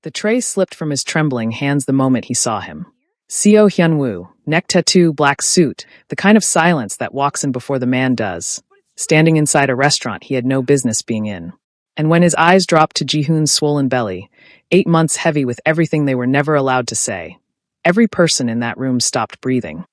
The tray slipped from his trembling hands the moment he saw him. Seo Hyun-woo, neck tattoo, black suit, the kind of silence that walks in before the man does, standing inside a restaurant he had no business being in. And when his eyes dropped to Ji-hoon's swollen belly, 8 months heavy with everything they were never allowed to say, every person in that room stopped breathing.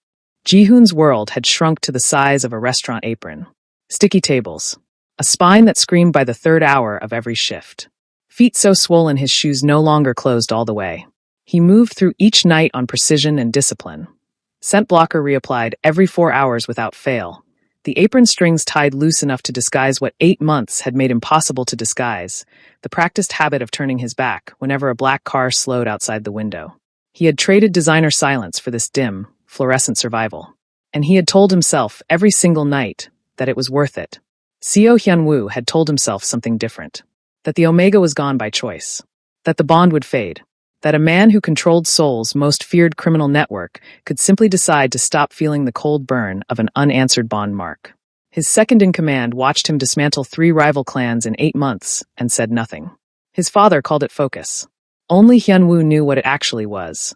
Ji-hoon's world had shrunk to the size of a restaurant apron. Sticky tables. A spine that screamed by the third hour of every shift. Feet so swollen his shoes no longer closed all the way. He moved through each night on precision and discipline. Scent blocker reapplied every 4 hours without fail. The apron strings tied loose enough to disguise what 8 months had made impossible to disguise, the practiced habit of turning his back whenever a black car slowed outside the window. He had traded designer silence for this dim, fluorescent survival. And he had told himself every single night that it was worth it. Seo Hyun-woo had told himself something different. That the Omega was gone by choice. That the bond would fade. That a man who controlled Seoul's most feared criminal network could simply decide to stop feeling the cold burn of an unanswered bond mark. His second-in-command watched him dismantle 3 rival clans in 8 months and said nothing. His father called it focus. Only Hyun-woo knew what it actually was.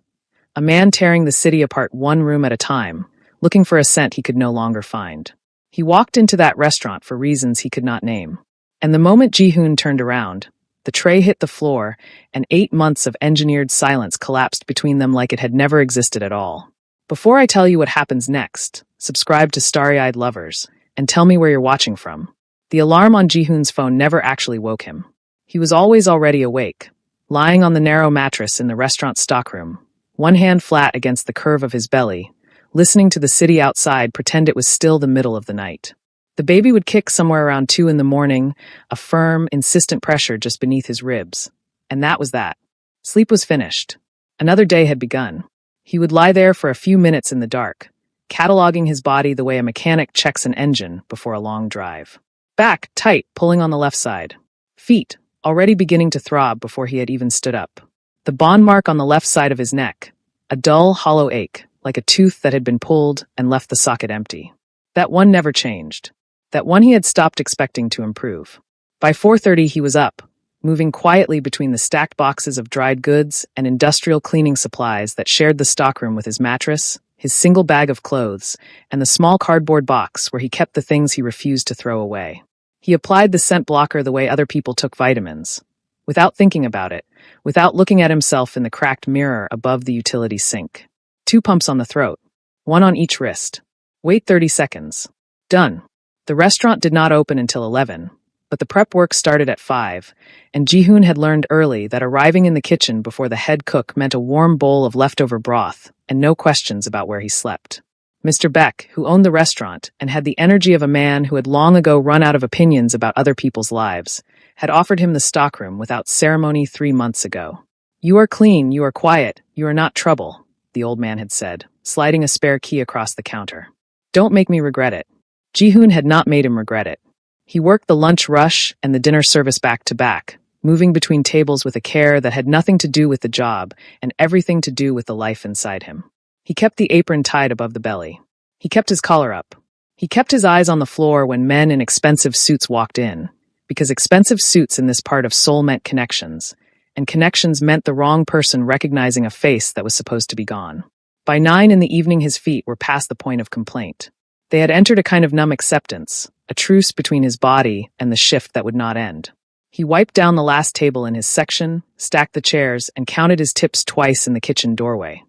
A man tearing the city apart one room at a time, looking for a scent he could no longer find. He walked into that restaurant for reasons he could not name. And the moment Ji-hoon turned around, the tray hit the floor, and 8 months of engineered silence collapsed between them like it had never existed at all. Before I tell you what happens next, subscribe to Starry-Eyed Lovers, and tell me where you're watching from. The alarm on Ji-hoon's phone never actually woke him. He was always already awake, lying on the narrow mattress in the restaurant stockroom, one hand flat against the curve of his belly, listening to the city outside pretend it was still the middle of the night. The baby would kick somewhere around 2 in the morning, a firm, insistent pressure just beneath his ribs. And that was that. Sleep was finished. Another day had begun. He would lie there for a few minutes in the dark, cataloging his body the way a mechanic checks an engine before a long drive. Back, tight, pulling on the left side. Feet, already beginning to throb before he had even stood up. The bond mark on the left side of his neck, a dull, hollow ache, like a tooth that had been pulled and left the socket empty. That one never changed. That one he had stopped expecting to improve. By 4:30 he was up, moving quietly between the stacked boxes of dried goods and industrial cleaning supplies that shared the stockroom with his mattress, his single bag of clothes, and the small cardboard box where he kept the things he refused to throw away. He applied the scent blocker the way other people took vitamins, without thinking about it, without looking at himself in the cracked mirror above the utility sink. 2 pumps on the throat, 1 on each wrist. Wait 30 seconds. Done. The restaurant did not open until 11, but the prep work started at 5, and Ji-hoon had learned early that arriving in the kitchen before the head cook meant a warm bowl of leftover broth and no questions about where he slept. Mr. Beck, who owned the restaurant and had the energy of a man who had long ago run out of opinions about other people's lives, had offered him the stockroom without ceremony 3 months ago. "You are clean, you are quiet, you are not trouble," the old man had said, sliding a spare key across the counter. "Don't make me regret it." Ji-hoon had not made him regret it. He worked the lunch rush and the dinner service back to back, moving between tables with a care that had nothing to do with the job and everything to do with the life inside him. He kept the apron tied above the belly. He kept his collar up. He kept his eyes on the floor when men in expensive suits walked in, because expensive suits in this part of Seoul meant connections, and connections meant the wrong person recognizing a face that was supposed to be gone. By 9 in the evening his feet were past the point of complaint. They had entered a kind of numb acceptance, a truce between his body and the shift that would not end. He wiped down the last table in his section, stacked the chairs, and counted his tips twice in the kitchen doorway.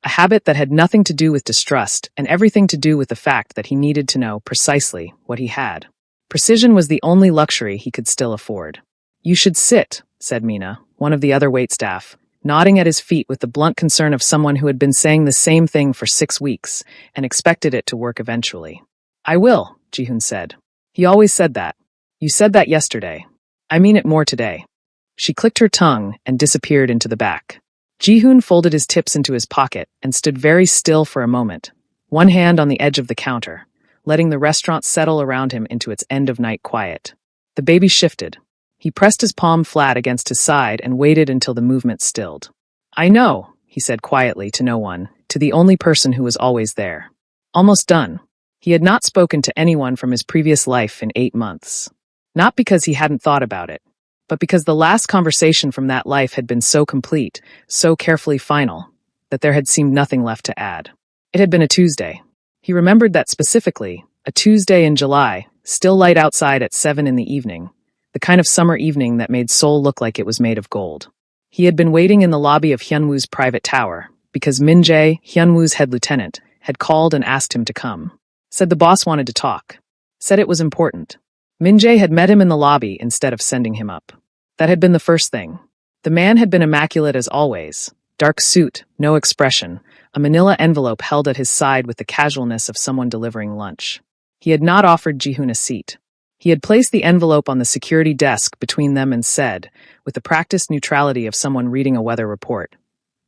A habit that had nothing to do with distrust and everything to do with the fact that he needed to know precisely what he had. Precision was the only luxury he could still afford. "You should sit," said Mina, one of the other waitstaff, nodding at his feet with the blunt concern of someone who had been saying the same thing for 6 weeks and expected it to work eventually. "I will," Ji-hoon said. "He always said that. You said that yesterday. I mean it more today." She clicked her tongue and disappeared into the back. Ji-hoon folded his tips into his pocket and stood very still for a moment, one hand on the edge of the counter, letting the restaurant settle around him into its end-of-night quiet. The baby shifted. He pressed his palm flat against his side and waited until the movement stilled. "I know," he said quietly to no one, to the only person who was always there. Almost done. He had not spoken to anyone from his previous life in 8 months. Not because he hadn't thought about it. but because the last conversation from that life had been so complete, so carefully final, that there had seemed nothing left to add. It had been a Tuesday. He remembered that specifically, a Tuesday in July, still light outside at 7 in the evening, the kind of summer evening that made Seoul look like it was made of gold. He had been waiting in the lobby of Hyunwoo's private tower, because Min Jae, Hyunwoo's head lieutenant, had called and asked him to come. Said the boss wanted to talk. Said it was important. Min Jae had met him in the lobby instead of sending him up. That had been the first thing. The man had been immaculate as always. Dark suit, no expression, a manila envelope held at his side with the casualness of someone delivering lunch. He had not offered Ji-hoon a seat. He had placed the envelope on the security desk between them and said, with the practiced neutrality of someone reading a weather report,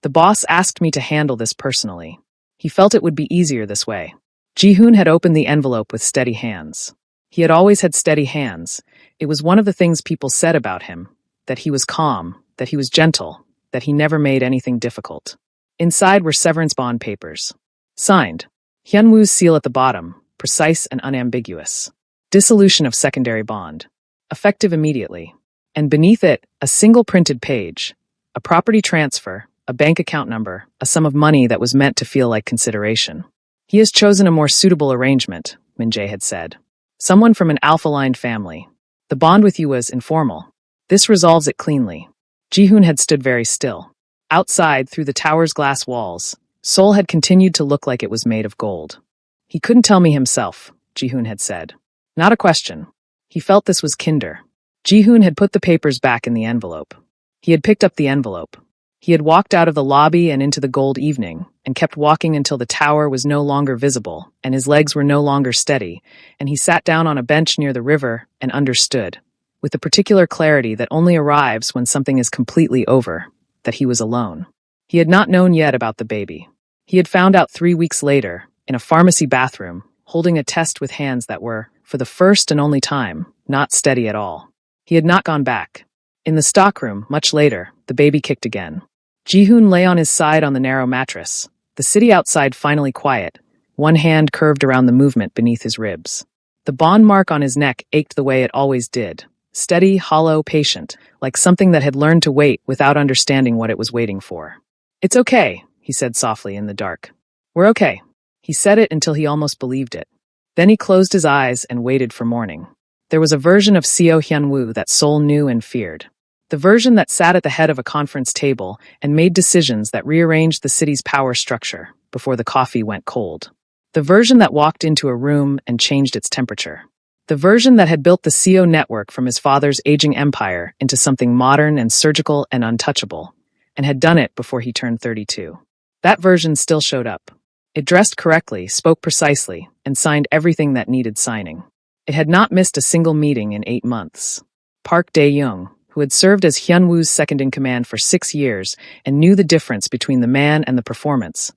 "The boss asked me to handle this personally." He felt it would be easier this way. Ji-hoon had opened the envelope with steady hands. He had always had steady hands. It was one of the things people said about him, that he was calm, that he was gentle, that he never made anything difficult. Inside were severance bond papers. Signed. Hyunwoo's seal at the bottom, precise and unambiguous. Dissolution of secondary bond. Effective immediately. And beneath it, a single printed page. A property transfer, a bank account number, a sum of money that was meant to feel like consideration. He has chosen a more suitable arrangement, Min Jae had said. Someone from an alpha-lined family. The bond with you was informal. This resolves it cleanly. Ji-hoon had stood very still. Outside, through the tower's glass walls, Seoul had continued to look like it was made of gold. He couldn't tell me himself, Ji-hoon had said. Not a question. He felt this was kinder. Ji-hoon had put the papers back in the envelope. He had picked up the envelope. He had walked out of the lobby and into the gold evening, and kept walking until the tower was no longer visible, and his legs were no longer steady, and he sat down on a bench near the river and understood, with the particular clarity that only arrives when something is completely over, that he was alone. He had not known yet about the baby. He had found out 3 weeks later, in a pharmacy bathroom, holding a test with hands that were, for the first and only time, not steady at all. He had not gone back. In the stockroom, much later, the baby kicked again. Ji-hoon lay on his side on the narrow mattress, the city outside finally quiet, one hand curved around the movement beneath his ribs. The bond mark on his neck ached the way it always did, steady, hollow, patient, like something that had learned to wait without understanding what it was waiting for. "It's okay," he said softly in the dark. "We're okay." He said it until he almost believed it. Then he closed his eyes and waited for morning. There was a version of Seo Hyunwoo that Seoul knew and feared. The version that sat at the head of a conference table and made decisions that rearranged the city's power structure before the coffee went cold. The version that walked into a room and changed its temperature. The version that had built the Seo network from his father's aging empire into something modern and surgical and untouchable, and had done it before he turned 32. That version still showed up. It dressed correctly, spoke precisely, and signed everything that needed signing. It had not missed a single meeting in 8 months. Park Dae-young, who had served as Hyunwoo's second-in-command for 6 years and knew the difference between the man and the performance,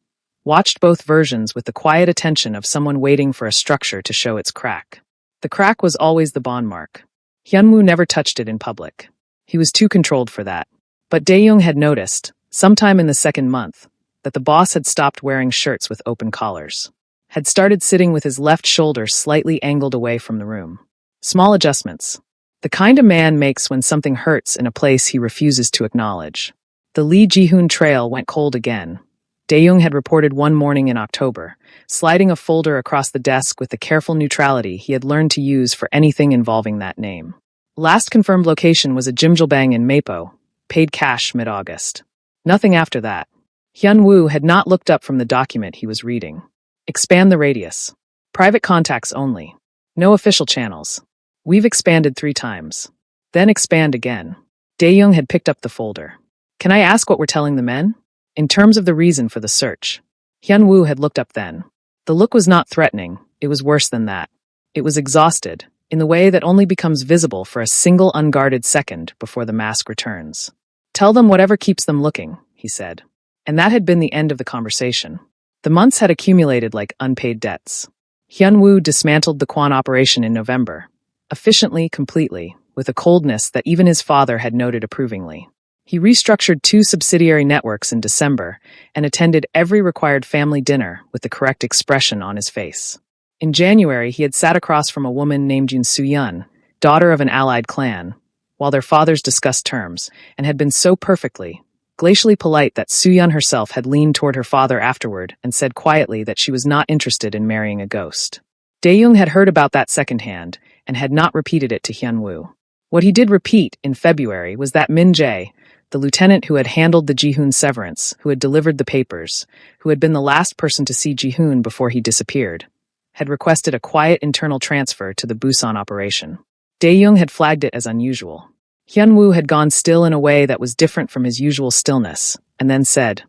watched both versions with the quiet attention of someone waiting for a structure to show its crack. The crack was always the bond mark. Hyunwoo never touched it in public. He was too controlled for that. But Dae-young had noticed, sometime in the second month, that the boss had stopped wearing shirts with open collars, had started sitting with his left shoulder slightly angled away from the room. Small adjustments. The kind a man makes when something hurts in a place he refuses to acknowledge. The Lee Ji-hoon trail went cold again. Dae-young had reported one morning in October, sliding a folder across the desk with the careful neutrality he had learned to use for anything involving that name. Last confirmed location was a Jimjilbang in Mapo, paid cash mid-August. Nothing after that. Hyunwoo had not looked up from the document he was reading. Expand the radius. Private contacts only. No official channels. We've expanded 3 times. Then expand again. Dae-young had picked up the folder. Can I ask what we're telling the men? In terms of the reason for the search. Hyunwoo had looked up then. The look was not threatening, it was worse than that. It was exhausted, in the way that only becomes visible for a single unguarded second before the mask returns. Tell them whatever keeps them looking, he said. And that had been the end of the conversation. The months had accumulated like unpaid debts. Hyunwoo dismantled the Kwan operation in November. Efficiently, completely, with a coldness that even his father had noted approvingly. He restructured 2 subsidiary networks in December and attended every required family dinner with the correct expression on his face. In January, he had sat across from a woman named Yoon Soo-yeon, daughter of an allied clan, while their fathers discussed terms, and had been so perfectly, glacially polite that Soo-yeon herself had leaned toward her father afterward and said quietly that she was not interested in marrying a ghost. Dae-young had heard about that secondhand and had not repeated it to Hyun-woo. What he did repeat in February was that Min Jae, the lieutenant who had handled the Ji-hoon severance, who had delivered the papers, who had been the last person to see Ji-hoon before he disappeared, had requested a quiet internal transfer to the Busan operation. Dae-young had flagged it as unusual. Hyun-woo had gone still in a way that was different from his usual stillness, and then said,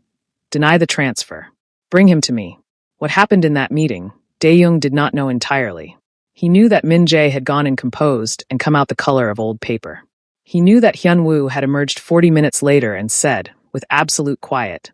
"Deny the transfer. Bring him to me." What happened in that meeting, Dae-young did not know entirely. He knew that Min Jae had gone and composed and come out the color of old paper. He knew that Hyun-woo had emerged 40 minutes later and said, with absolute quiet,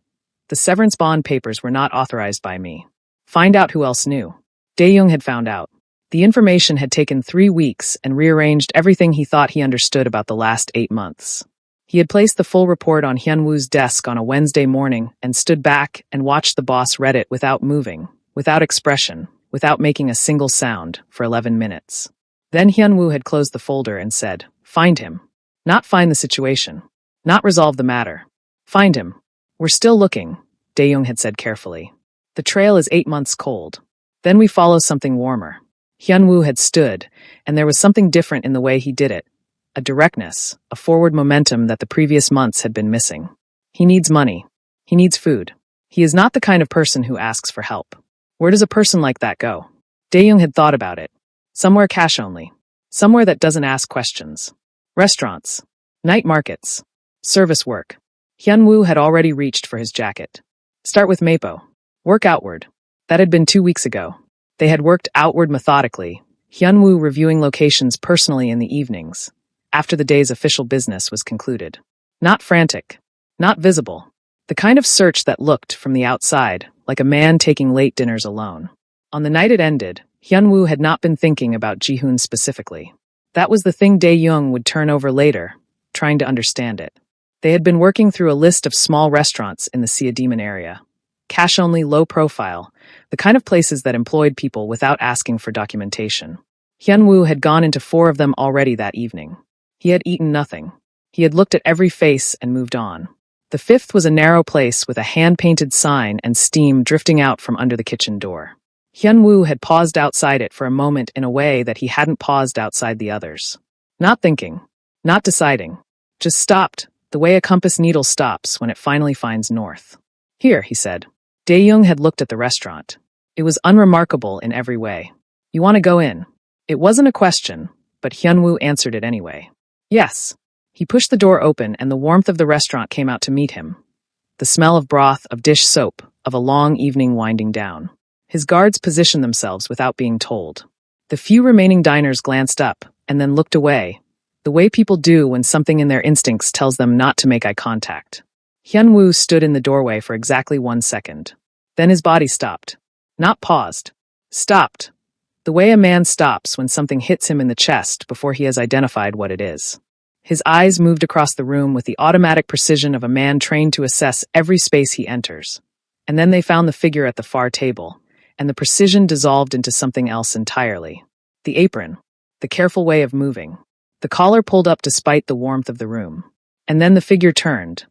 "The severance bond papers were not authorized by me. Find out who else knew." Dae-young had found out. The information had taken 3 weeks and rearranged everything he thought he understood about the last 8 months. He had placed the full report on Hyun-woo's desk on a Wednesday morning and stood back and watched the boss read it without moving, without expression, without making a single sound, for 11 minutes. Then Hyun-woo had closed the folder and said, "Find him. Not find the situation. Not resolve the matter. Find him. We're still looking," Dae-young had said carefully. "The trail is 8 months cold. Then we follow something warmer." Hyun-woo had stood, and there was something different in the way he did it. A directness, a forward momentum that the previous months had been missing. He needs money. He needs food. He is not the kind of person who asks for help. Where does a person like that go? Dae-young had thought about it. Somewhere cash only. Somewhere that doesn't ask questions. Restaurants. Night markets. Service work. Hyun-woo had already reached for his jacket. Start with Mapo. Work outward. That had been 2 weeks ago. They had worked outward methodically, Hyun-woo reviewing locations personally in the evenings, after the day's official business was concluded. Not frantic. Not visible. The kind of search that looked, from the outside, like a man taking late dinners alone. On the night it ended, Hyun-woo had not been thinking about Ji-hoon specifically. That was the thing Dae-young would turn over later, trying to understand it. They had been working through a list of small restaurants in the Siademan area. Cash-only, low-profile, the kind of places that employed people without asking for documentation. Hyun-woo had gone into 4 of them already that evening. He had eaten nothing. He had looked at every face and moved on. The 5th was a narrow place with a hand-painted sign and steam drifting out from under the kitchen door. Hyun-woo had paused outside it for a moment in a way that he hadn't paused outside the others. Not thinking. Not deciding. Just stopped, the way a compass needle stops when it finally finds north. "Here," he said. Dae-young had looked at the restaurant. It was unremarkable in every way. "You want to go in?" It wasn't a question, but Hyun-woo answered it anyway. "Yes." He pushed the door open and the warmth of the restaurant came out to meet him. The smell of broth, of dish soap, of a long evening winding down. His guards positioned themselves without being told. The few remaining diners glanced up and then looked away, the way people do when something in their instincts tells them not to make eye contact. Hyun-woo stood in the doorway for exactly 1 second. Then his body stopped. Not paused. Stopped. The way a man stops when something hits him in the chest before he has identified what it is. His eyes moved across the room with the automatic precision of a man trained to assess every space he enters. And then they found the figure at the far table, and the precision dissolved into something else entirely. The apron. The careful way of moving. The collar pulled up despite the warmth of the room. And then the figure turned,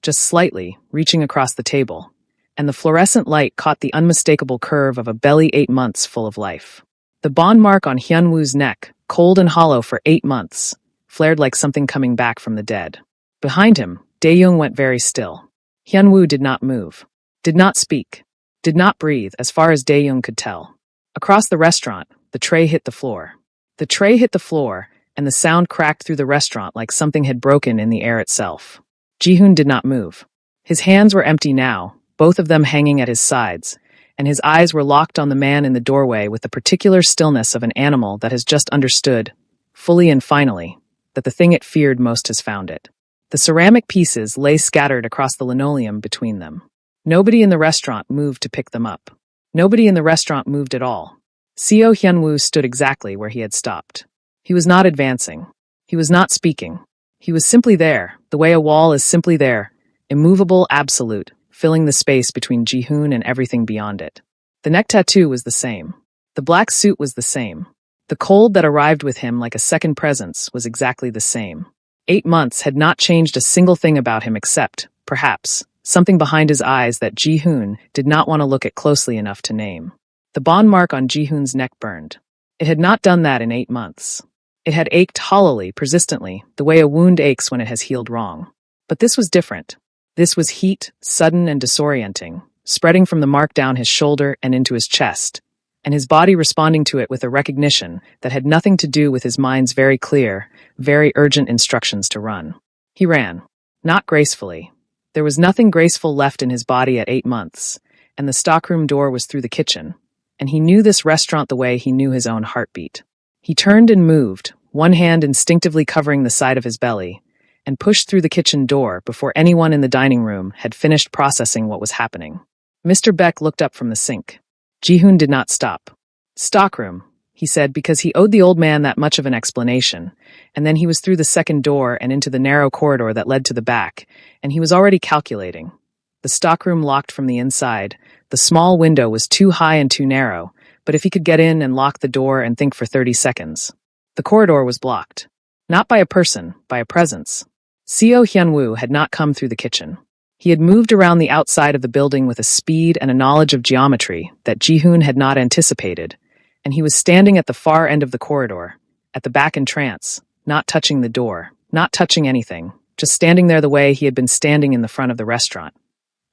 just slightly, reaching across the table, and the fluorescent light caught the unmistakable curve of a belly 8 months full of life. The bond mark on Hyun-woo's neck, cold and hollow for 8 months, flared like something coming back from the dead. Behind him, Dae-young went very still. Hyun-woo did not move, did not speak, did not breathe as far as Dae-young could tell. Across the restaurant, the tray hit the floor. The tray hit the floor, and the sound cracked through the restaurant like something had broken in the air itself. Ji-hoon did not move. His hands were empty now, both of them hanging at his sides, and his eyes were locked on the man in the doorway with the particular stillness of an animal that has just understood, fully and finally, that the thing it feared most has found it. The ceramic pieces lay scattered across the linoleum between them. Nobody in the restaurant moved to pick them up. Nobody in the restaurant moved at all. Seo Hyun-woo stood exactly where he had stopped. He was not advancing. He was not speaking. He was simply there, the way a wall is simply there, immovable, absolute, filling the space between Ji-hoon and everything beyond it. The neck tattoo was the same. The black suit was the same. The cold that arrived with him like a second presence was exactly the same. 8 months had not changed a single thing about him except, perhaps, something behind his eyes that Ji-hoon did not want to look at closely enough to name. The bond mark on Ji-hoon's neck burned. It had not done that in 8 months. It had ached hollowly, persistently, the way a wound aches when it has healed wrong. But this was different. This was heat, sudden and disorienting, spreading from the mark down his shoulder and into his chest, and his body responding to it with a recognition that had nothing to do with his mind's very clear, very urgent instructions to run. He ran. Not gracefully. There was nothing graceful left in his body at 8 months, and the stockroom door was through the kitchen, and he knew this restaurant the way he knew his own heartbeat. He turned and moved, one hand instinctively covering the side of his belly, and pushed through the kitchen door before anyone in the dining room had finished processing what was happening. Mr. Beck looked up from the sink. Ji-hoon did not stop. "Stockroom," he said, because he owed the old man that much of an explanation, and then he was through the second door and into the narrow corridor that led to the back, and he was already calculating. The stockroom locked from the inside. The small window was too high and too narrow, but if he could get in and lock the door and think for 30 seconds. The corridor was blocked. Not by a person, by a presence. Seo Hyun-woo had not come through the kitchen. He had moved around the outside of the building with a speed and a knowledge of geometry that Ji-hoon had not anticipated, and he was standing at the far end of the corridor, at the back in trance, not touching the door, not touching anything, just standing there the way he had been standing in the front of the restaurant,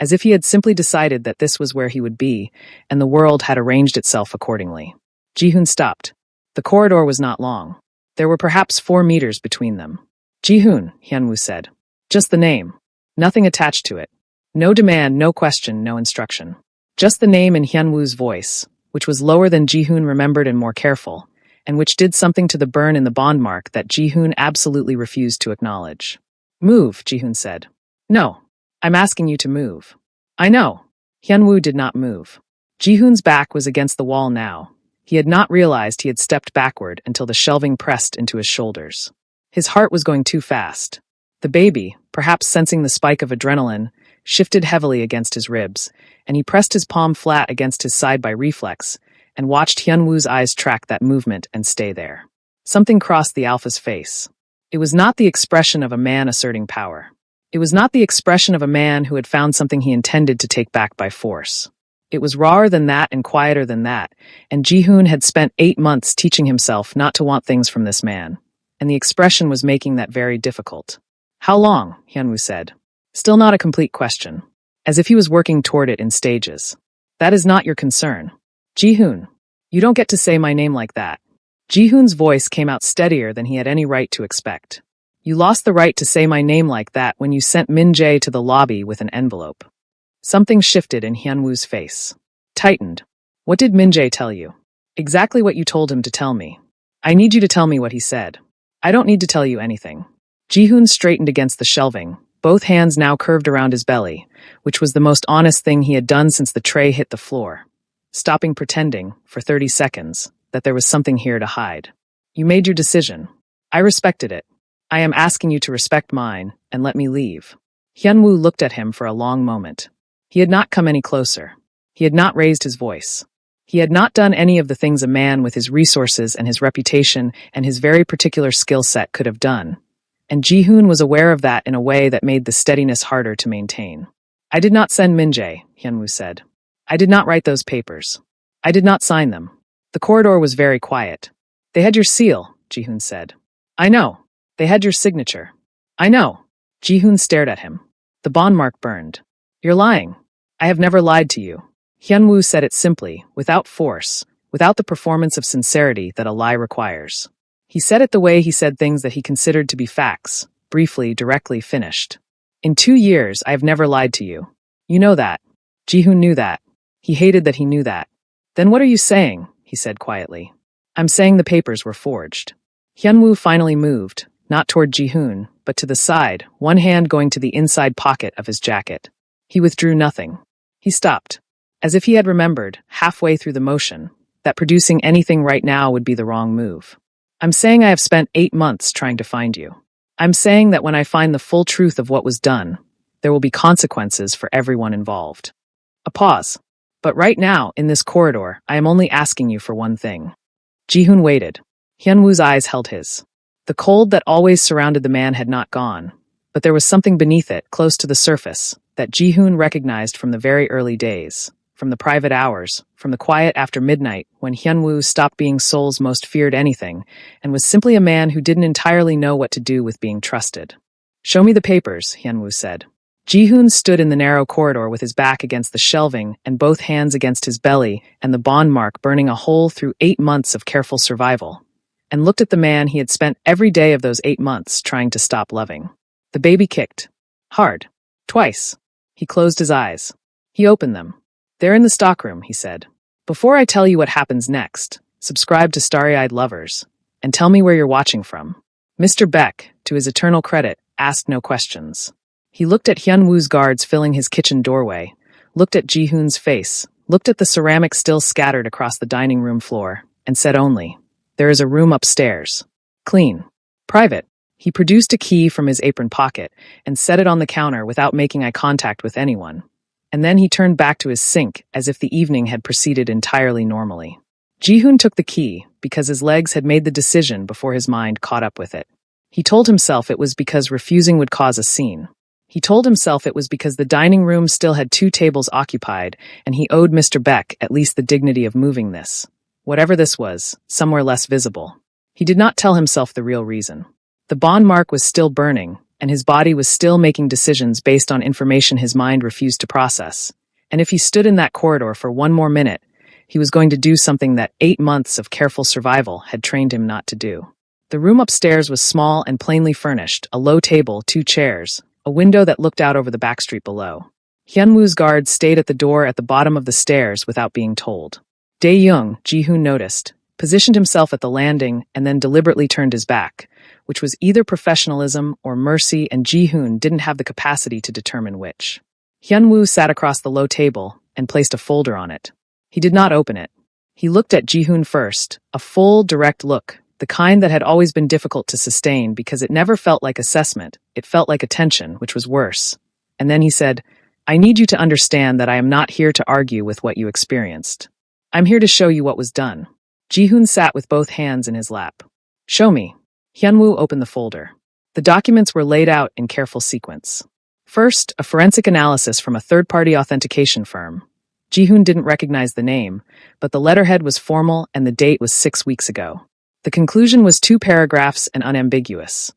as if he had simply decided that this was where he would be, and the world had arranged itself accordingly. Ji-hoon stopped. The corridor was not long. There were perhaps 4 meters between them. "Ji-hoon," Hyun-woo said. Just the name. Nothing attached to it. No demand, no question, no instruction. Just the name in Hyun-woo's voice, which was lower than Ji-hoon remembered and more careful, and which did something to the burn in the bond mark that Ji-hoon absolutely refused to acknowledge. "Move," Ji-hoon said. "No. I'm asking you to move." "I know." Hyun-woo did not move. Ji-hoon's back was against the wall now. He had not realized he had stepped backward until the shelving pressed into his shoulders. His heart was going too fast. The baby, perhaps sensing the spike of adrenaline, shifted heavily against his ribs, and he pressed his palm flat against his side by reflex, and watched Hyun-woo's eyes track that movement and stay there. Something crossed the alpha's face. It was not the expression of a man asserting power. It was not the expression of a man who had found something he intended to take back by force. It was rawer than that and quieter than that, and Ji-hoon had spent 8 months teaching himself not to want things from this man, and the expression was making that very difficult. "How long?" Hyun-woo said. Still not a complete question, as if he was working toward it in stages. "That is not your concern. Ji-hoon, you don't get to say my name like that." Ji-hoon's voice came out steadier than he had any right to expect. "You lost the right to say my name like that when you sent Min-jae to the lobby with an envelope." Something shifted in Hyun-woo's face. Tightened. "What did Min-jae tell you?" "Exactly what you told him to tell me." "I need you to tell me what he said." "I don't need to tell you anything." Ji-hoon straightened against the shelving, both hands now curved around his belly, which was the most honest thing he had done since the tray hit the floor. Stopping pretending, for 30 seconds, that there was something here to hide. "You made your decision. I respected it. I am asking you to respect mine, and let me leave." Hyun-woo looked at him for a long moment. He had not come any closer. He had not raised his voice. He had not done any of the things a man with his resources and his reputation and his very particular skill set could have done. And Ji-hoon was aware of that in a way that made the steadiness harder to maintain. "I did not send Min-jae," Hyun-woo said. "I did not write those papers. I did not sign them." The corridor was very quiet. "They had your seal," Ji-hoon said. "I know. They had your signature." "I know." Ji-hoon stared at him. The bond mark burned. "You're lying." "I have never lied to you." Hyun-woo said it simply, without force, without the performance of sincerity that a lie requires. He said it the way he said things that he considered to be facts, briefly, directly, finished. "In 2 years, I have never lied to you. You know that." Ji-hoon knew that. He hated that he knew that. "Then what are you saying?" he said quietly. "I'm saying the papers were forged." Hyun-woo finally moved, not toward Ji-hoon, but to the side, one hand going to the inside pocket of his jacket. He withdrew nothing. He stopped, as if he had remembered, halfway through the motion, that producing anything right now would be the wrong move. "I'm saying I have spent 8 months trying to find you. I'm saying that when I find the full truth of what was done, there will be consequences for everyone involved." A pause. "But right now, in this corridor, I am only asking you for one thing." Ji-hoon waited. Hyun-woo's eyes held his. The cold that always surrounded the man had not gone, but there was something beneath it, close to the surface, that Ji-hoon recognized from the very early days, from the private hours, from the quiet after midnight when Hyun-woo stopped being Seoul's most feared anything and was simply a man who didn't entirely know what to do with being trusted. "Show me the papers," Hyun-woo said. Ji-hoon stood in the narrow corridor with his back against the shelving and both hands against his belly and the bond mark burning a hole through 8 months of careful survival, and looked at the man he had spent every day of those 8 months trying to stop loving. The baby kicked. Hard. Twice. He closed his eyes. He opened them. "They're in the stockroom," he said. "Before I tell you what happens next, subscribe to Starry-Eyed Lovers, and tell me where you're watching from." Mr. Beck, to his eternal credit, asked no questions. He looked at Hyun-woo's guards filling his kitchen doorway, looked at Ji-hoon's face, looked at the ceramic still scattered across the dining room floor, and said only, "There is a room upstairs. Clean. Private." He produced a key from his apron pocket and set it on the counter without making eye contact with anyone. And then he turned back to his sink as if the evening had proceeded entirely normally. Ji-hoon took the key because his legs had made the decision before his mind caught up with it. He told himself it was because refusing would cause a scene. He told himself it was because the dining room still had 2 tables occupied and he owed Mr. Beck at least the dignity of moving this, whatever this was, somewhere less visible. He did not tell himself the real reason. The bond mark was still burning, and his body was still making decisions based on information his mind refused to process. And if he stood in that corridor for 1 more minute, he was going to do something that 8 months of careful survival had trained him not to do. The room upstairs was small and plainly furnished, a low table, 2 chairs, a window that looked out over the back street below. Hyun-woo's guards stayed at the door at the bottom of the stairs without being told. Dae-young, Ji-hoon noticed, positioned himself at the landing and then deliberately turned his back, which was either professionalism or mercy, and Ji-hoon didn't have the capacity to determine which. Hyun-woo sat across the low table and placed a folder on it. He did not open it. He looked at Ji-hoon first, a full, direct look, the kind that had always been difficult to sustain because it never felt like assessment, it felt like attention, which was worse. And then he said, "I need you to understand that I am not here to argue with what you experienced. I'm here to show you what was done." Ji-hoon sat with both hands in his lap. "Show me." Hyun-woo opened the folder. The documents were laid out in careful sequence. First, a forensic analysis from a third-party authentication firm. Ji-hoon didn't recognize the name, but the letterhead was formal and the date was 6 weeks ago. The conclusion was 2 paragraphs and unambiguous.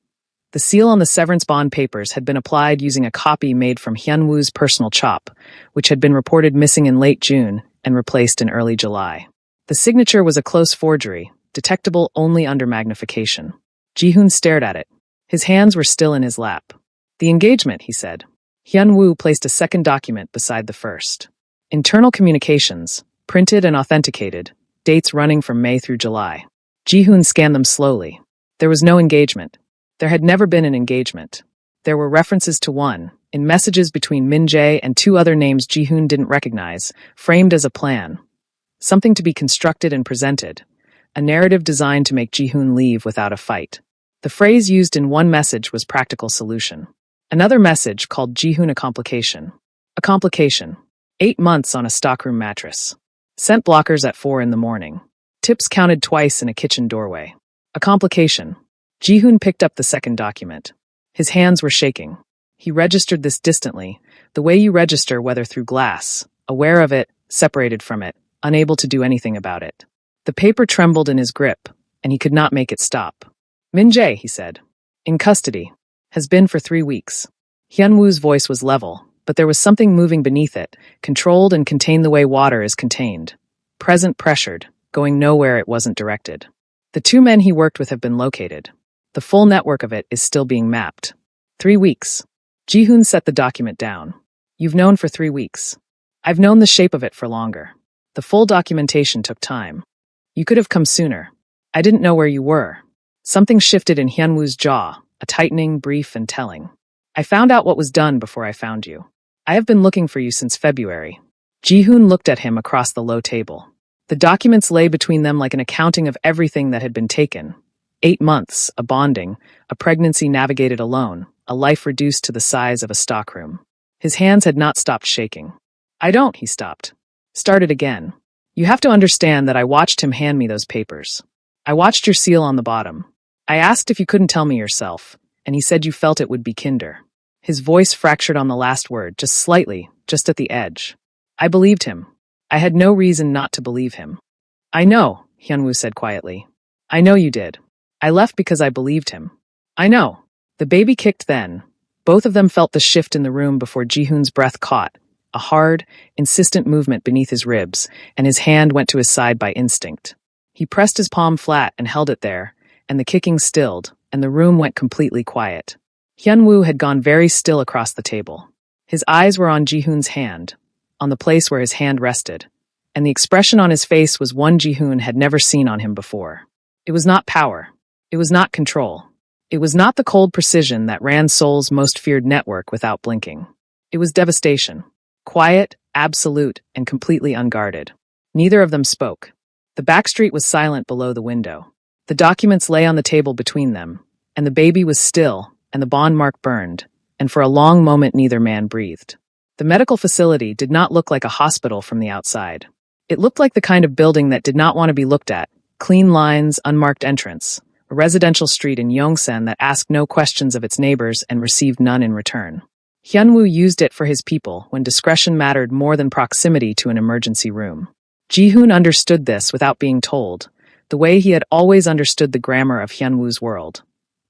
The seal on the severance bond papers had been applied using a copy made from Hyun-woo's personal chop, which had been reported missing in late June and replaced in early July. The signature was a close forgery, detectable only under magnification. Ji-hoon stared at it. His hands were still in his lap. "The engagement," he said. Hyun-woo placed a second document beside the first. "Internal communications, printed and authenticated, dates running from May through July." Ji-hoon scanned them slowly. There was no engagement. There had never been an engagement. There were references to one, in messages between Min-jae and 2 other names Ji-hoon didn't recognize, framed as a plan. Something to be constructed and presented. A narrative designed to make Ji-hoon leave without a fight. The phrase used in one message was practical solution. Another message called Ji-hoon a complication. A complication. 8 months on a stockroom mattress. Scent blockers at 4 in the morning. Tips counted twice in a kitchen doorway. A complication. Ji-hoon picked up the second document. His hands were shaking. He registered this distantly, the way you register whether through glass, aware of it, separated from it, unable to do anything about it. The paper trembled in his grip, and he could not make it stop. "Min-jae," he said. "In custody. Has been for 3 weeks." Hyun-woo's voice was level, but there was something moving beneath it, controlled and contained the way water is contained. Present pressured, going nowhere it wasn't directed. The 2 men he worked with have been located. The full network of it is still being mapped. 3 weeks. Ji-hoon set the document down. "You've known for 3 weeks. I've known the shape of it for longer. The full documentation took time. You could have come sooner. I didn't know where you were." Something shifted in Hyun-woo's jaw, a tightening, brief, and telling. "I found out what was done before I found you. I have been looking for you since February." Ji-hoon looked at him across the low table. The documents lay between them like an accounting of everything that had been taken. 8 months, a bonding, a pregnancy navigated alone, a life reduced to the size of a stockroom. His hands had not stopped shaking. "I don't," he stopped. Started again. "You have to understand that I watched him hand me those papers. I watched your seal on the bottom. I asked if you couldn't tell me yourself, and he said you felt it would be kinder. His voice fractured on the last word, just slightly, just at the edge. I believed him. I had no reason not to believe him. I know, Hyunwoo said quietly. I know you did. I left because I believed him. I know. The baby kicked then. Both of them felt the shift in the room before Ji-hoon's breath caught, a hard, insistent movement beneath his ribs, and his hand went to his side by instinct. He pressed his palm flat and held it there, and the kicking stilled, and the room went completely quiet. Hyunwoo had gone very still across the table. His eyes were on Ji-hoon's hand, on the place where his hand rested, and the expression on his face was one Ji-hoon had never seen on him before. It was not power. It was not control. It was not the cold precision that ran Seoul's most feared network without blinking. It was devastation. Quiet, absolute, and completely unguarded. Neither of them spoke. The backstreet was silent below the window. The documents lay on the table between them, and the baby was still, and the bond mark burned, and for a long moment neither man breathed. The medical facility did not look like a hospital from the outside. It looked like the kind of building that did not want to be looked at. Clean lines, unmarked entrance. A residential street in Yongsan that asked no questions of its neighbors and received none in return. Hyunwoo used it for his people when discretion mattered more than proximity to an emergency room. Ji-hoon understood this without being told, the way he had always understood the grammar of Hyunwoo's world.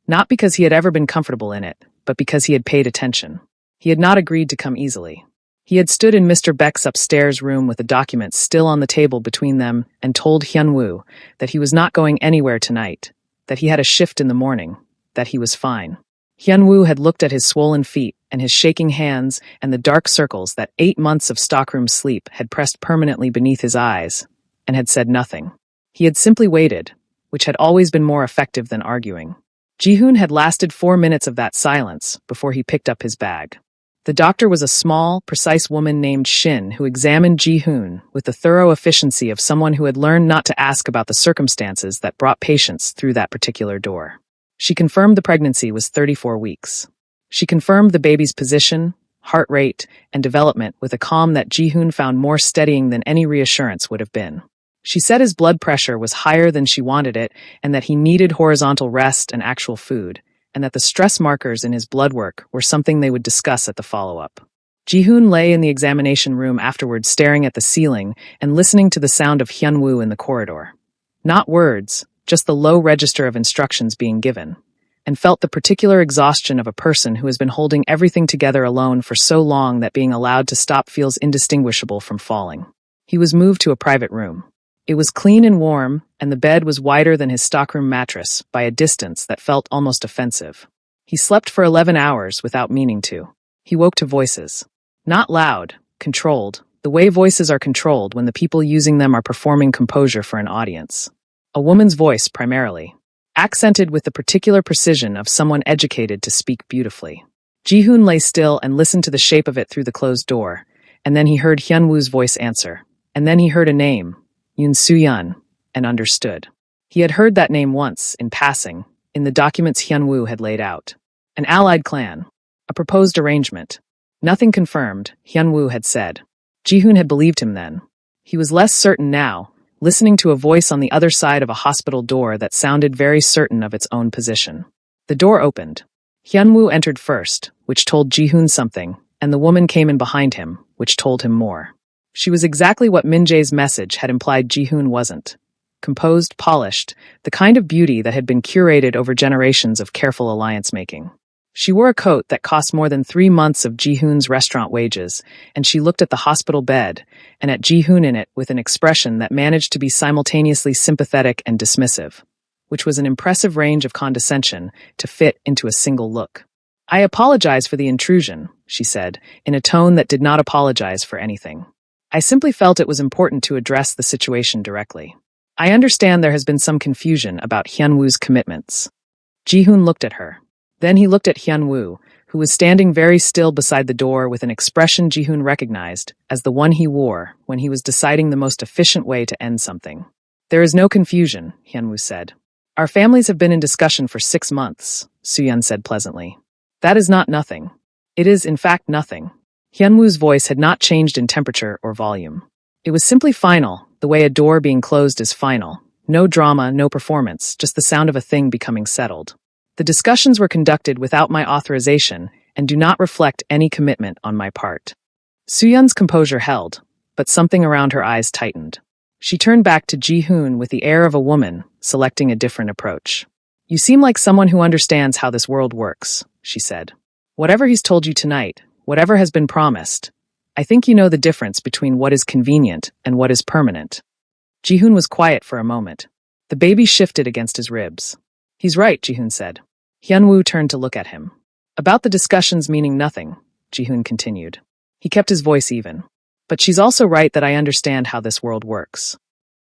Not because he had ever been comfortable in it, but because he had paid attention. He had not agreed to come easily. He had stood in Mr. Beck's upstairs room with the documents still on the table between them and told Hyunwoo that he was not going anywhere tonight, that he had a shift in the morning, that he was fine. Hyunwoo had looked at his swollen feet and his shaking hands and the dark circles that 8 months of stockroom sleep had pressed permanently beneath his eyes, and had said nothing. He had simply waited, which had always been more effective than arguing. Ji-hoon had lasted 4 minutes of that silence before he picked up his bag. The doctor was a small, precise woman named Shin who examined Ji-hoon with the thorough efficiency of someone who had learned not to ask about the circumstances that brought patients through that particular door. She confirmed the pregnancy was 34 weeks. She confirmed the baby's position, heart rate, and development with a calm that Ji-hoon found more steadying than any reassurance would have been. She said his blood pressure was higher than she wanted it and that he needed horizontal rest and actual food, and that the stress markers in his blood work were something they would discuss at the follow-up. Ji-hoon lay in the examination room afterwards staring at the ceiling and listening to the sound of Hyunwoo in the corridor. Not words, just the low register of instructions being given, and felt the particular exhaustion of a person who has been holding everything together alone for so long that being allowed to stop feels indistinguishable from falling. He was moved to a private room. It was clean and warm, and the bed was wider than his stockroom mattress by a distance that felt almost offensive. He slept for 11 hours without meaning to. He woke to voices. Not loud, controlled, the way voices are controlled when the people using them are performing composure for an audience. A woman's voice, primarily, accented with the particular precision of someone educated to speak beautifully. Ji-hoon lay still and listened to the shape of it through the closed door, and then he heard Hyunwoo's voice answer. And then he heard a name, Yoon Soo-yeon, and understood. He had heard that name once, in passing, in the documents Hyunwoo had laid out. An allied clan. A proposed arrangement. Nothing confirmed, Hyunwoo had said. Ji-hoon had believed him then. He was less certain now, listening to a voice on the other side of a hospital door that sounded very certain of its own position. The door opened. Hyunwoo entered first, which told Ji-hoon something, and the woman came in behind him, which told him more. She was exactly what Min-jae's message had implied Ji-hoon wasn't. Composed, polished, the kind of beauty that had been curated over generations of careful alliance-making. She wore a coat that cost more than 3 months of Ji-hoon's restaurant wages, and she looked at the hospital bed, and at Ji-hoon in it with an expression that managed to be simultaneously sympathetic and dismissive, which was an impressive range of condescension to fit into a single look. I apologize for the intrusion, she said, in a tone that did not apologize for anything. I simply felt it was important to address the situation directly. I understand there has been some confusion about Hyunwoo's commitments. Ji-hoon looked at her. Then he looked at Hyunwoo, who was standing very still beside the door with an expression Ji-hoon recognized as the one he wore when he was deciding the most efficient way to end something. There is no confusion, Hyunwoo said. Our families have been in discussion for 6 months, Soo-yeon said pleasantly. That is not nothing. It is, in fact, nothing. Hyunwoo's voice had not changed in temperature or volume. It was simply final, the way a door being closed is final, No drama, no performance, just the sound of a thing becoming settled. The discussions were conducted without my authorization and do not reflect any commitment on my part. Suyun's composure held, but something around her eyes tightened. She turned back to Ji-hoon with the air of a woman, selecting a different approach. You seem like someone who understands how this world works, she said. Whatever he's told you tonight, whatever has been promised, I think you know the difference between what is convenient and what is permanent. Ji-hoon was quiet for a moment. The baby shifted against his ribs. He's right, Ji-hoon said. Hyun-woo turned to look at him. About the discussions meaning nothing, Ji-hoon continued. He kept his voice even. But she's also right that I understand how this world works.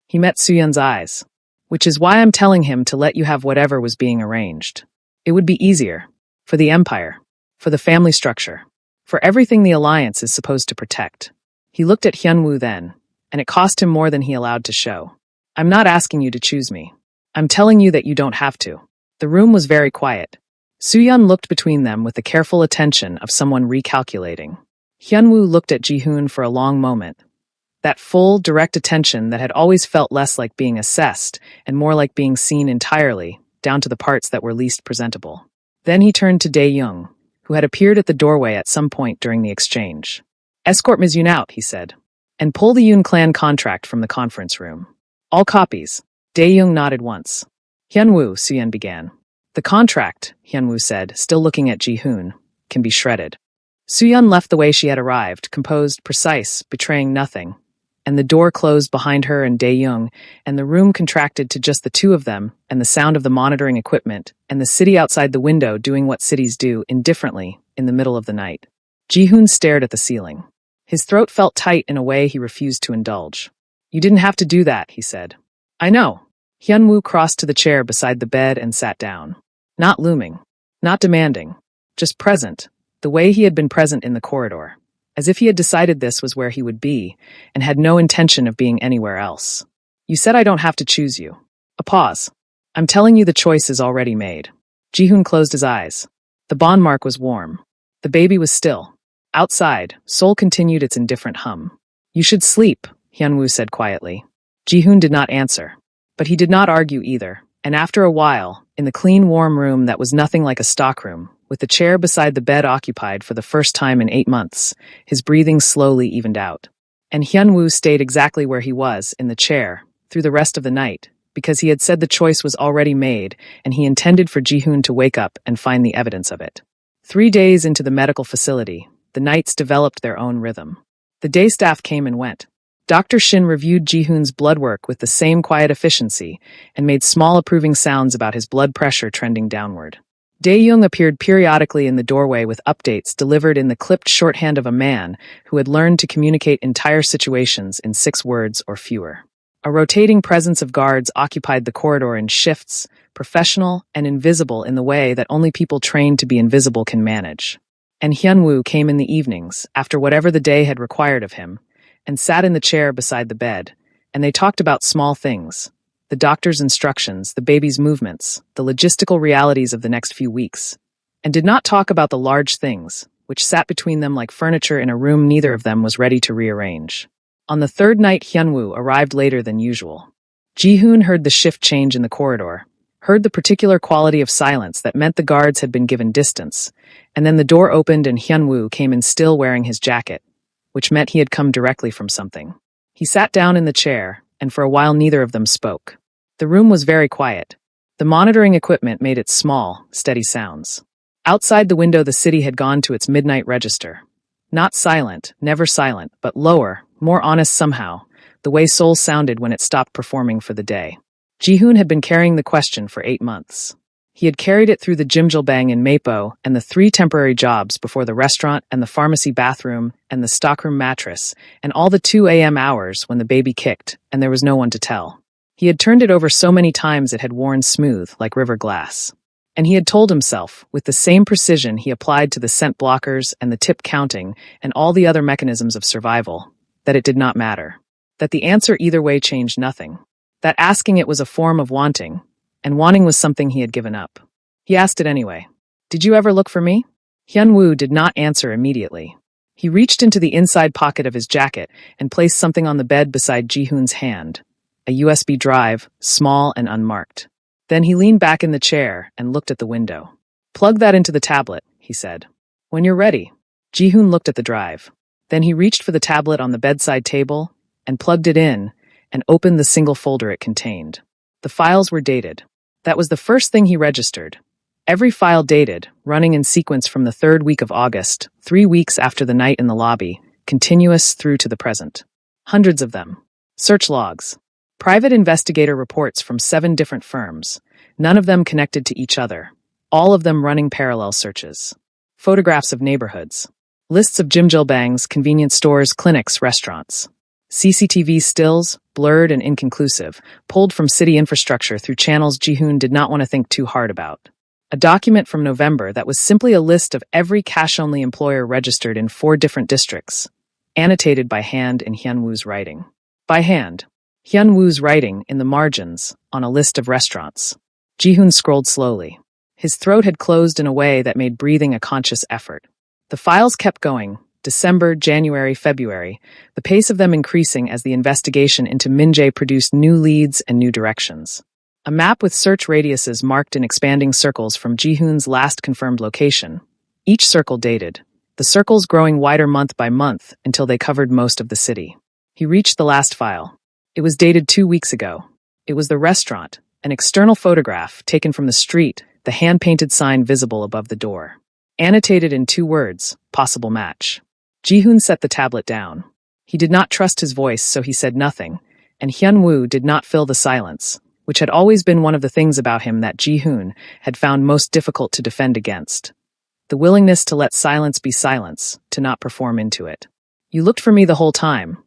He met Suyun's eyes, which is why I'm telling him to let you have whatever was being arranged. It would be easier. For the empire. For the family structure. For everything the alliance is supposed to protect. He looked at Hyun-woo then, and it cost him more than he allowed to show. I'm not asking you to choose me. I'm telling you that you don't have to. The room was very quiet. Suyun looked between them with the careful attention of someone recalculating. Hyun-woo looked at Ji-hoon for a long moment. That full, direct attention that had always felt less like being assessed and more like being seen entirely, down to the parts that were least presentable. Then he turned to Dae-young, who had appeared at the doorway at some point during the exchange. Escort Ms. Yoon out, he said, and pull the Yoon clan contract from the conference room. All copies. Dae-young nodded once. Hyun-woo, Suyun began. The contract, Hyun-woo said, still looking at Ji-hoon, can be shredded. Suyun left the way she had arrived, composed, precise, betraying nothing, and the door closed behind her and Dae-young, and the room contracted to just the two of them, and the sound of the monitoring equipment, and the city outside the window doing what cities do, indifferently, in the middle of the night. Ji-hoon stared at the ceiling. His throat felt tight in a way he refused to indulge. You didn't have to do that, he said. I know. Hyun-woo crossed to the chair beside the bed and sat down. Not looming. Not demanding. Just present. The way he had been present in the corridor, as if he had decided this was where he would be, and had no intention of being anywhere else. You said I don't have to choose you. A pause. I'm telling you the choice is already made. Ji-hoon closed his eyes. The bond mark was warm. The baby was still. Outside, Seoul continued its indifferent hum. You should sleep, Hyun-woo said quietly. Ji-hoon did not answer. But he did not argue either, and after a while, in the clean, warm room that was nothing like a stockroom, with the chair beside the bed occupied for the first time in 8 months, his breathing slowly evened out. And Hyun-woo stayed exactly where he was, in the chair, through the rest of the night, because he had said the choice was already made, and he intended for Ji-hoon to wake up and find the evidence of it. 3 days into the medical facility, the nights developed their own rhythm. The day staff came and went. Dr. Shin reviewed Ji-hoon's blood work with the same quiet efficiency and made small approving sounds about his blood pressure trending downward. Dae-young appeared periodically in the doorway with updates delivered in the clipped shorthand of a man who had learned to communicate entire situations in 6 words or fewer. A rotating presence of guards occupied the corridor in shifts, professional and invisible in the way that only people trained to be invisible can manage. And Hyun-woo came in the evenings, after whatever the day had required of him, and sat in the chair beside the bed, and they talked about small things. The doctor's instructions, the baby's movements, the logistical realities of the next few weeks, and did not talk about the large things, which sat between them like furniture in a room neither of them was ready to rearrange. On the 3rd night, Hyun-woo arrived later than usual. Ji-hoon heard the shift change in the corridor, heard the particular quality of silence that meant the guards had been given distance, and then the door opened and Hyun-woo came in still wearing his jacket, which meant he had come directly from something. He sat down in the chair, and for a while neither of them spoke. The room was very quiet. The monitoring equipment made its small, steady sounds. Outside the window the city had gone to its midnight register. Not silent, never silent, but lower, more honest somehow, the way Seoul sounded when it stopped performing for the day. Ji-hoon had been carrying the question for 8 months. He had carried it through the Jimjilbang in Mapo and the 3 temporary jobs before the restaurant and the pharmacy bathroom and the stockroom mattress and all the 2 a.m. hours when the baby kicked and there was no one to tell. He had turned it over so many times it had worn smooth like river glass. And he had told himself, with the same precision he applied to the scent blockers and the tip counting and all the other mechanisms of survival, that it did not matter. That the answer either way changed nothing. That asking it was a form of wanting, and wanting was something he had given up. He asked it anyway. Did you ever look for me? Hyun-woo did not answer immediately. He reached into the inside pocket of his jacket and placed something on the bed beside Ji-hoon's hand, a USB drive, small and unmarked. Then he leaned back in the chair and looked at the window. "Plug that into the tablet," he said. "When you're ready." Ji-hoon looked at the drive. Then he reached for the tablet on the bedside table and plugged it in and opened the single folder it contained. The files were dated. That was the first thing he registered. Every file dated, running in sequence from the 3rd week of August, 3 weeks after the night in the lobby, continuous through to the present. Hundreds of them. Search logs. Private investigator reports from 7 different firms, none of them connected to each other, all of them running parallel searches. Photographs of neighborhoods. Lists of jjimjilbangs, convenience stores, clinics, restaurants. CCTV stills, blurred and inconclusive, pulled from city infrastructure through channels Ji-hoon did not want to think too hard about. A document from November that was simply a list of every cash-only employer registered in 4 different districts, annotated by hand in Hyun-woo's writing. By hand. Hyun-woo's writing in the margins on a list of restaurants. Ji-hoon scrolled slowly. His throat had closed in a way that made breathing a conscious effort. The files kept going, December, January, February, the pace of them increasing as the investigation into Min-jae produced new leads and new directions. A map with search radiuses marked in expanding circles from Ji-hoon's last confirmed location, each circle dated, the circles growing wider month by month until they covered most of the city. He reached the last file. It was dated 2 weeks ago. It was the restaurant, an external photograph taken from the street, the hand-painted sign visible above the door. Annotated in 2 words, possible match. Ji-hoon set the tablet down. He did not trust his voice, so he said nothing, and Hyun-woo did not fill the silence, which had always been one of the things about him that Ji-hoon had found most difficult to defend against. The willingness to let silence be silence, to not perform into it. "You looked for me the whole time,"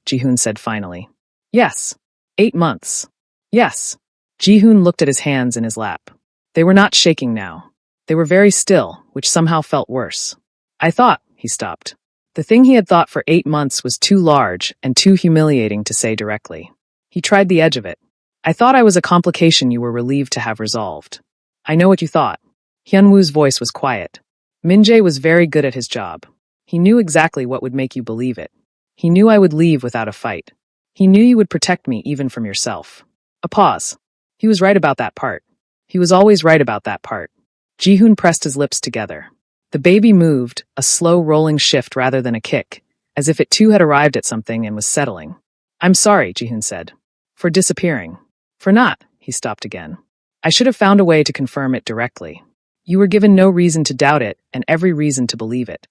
Ji-hoon said finally. "Yes. 8 months. Yes." Ji-hoon looked at his hands in his lap. They were not shaking now. They were very still, which somehow felt worse. "I thought," he stopped. The thing he had thought for 8 months was too large and too humiliating to say directly. He tried the edge of it. "I thought I was a complication you were relieved to have resolved." "I know what you thought." Hyun-woo's voice was quiet. Min-jae was very good at his job. He knew exactly what would make you believe it. He knew I would leave without a fight. He knew you would protect me even from yourself. A pause. He was right about that part. He was always right about that part. Ji-hoon pressed his lips together. The baby moved, a slow rolling shift rather than a kick, as if it too had arrived at something and was settling. "I'm sorry," Ji-hoon said. "For disappearing." "For not," he stopped again. "I should have found a way to confirm it directly. You were given no reason to doubt it and every reason to believe it."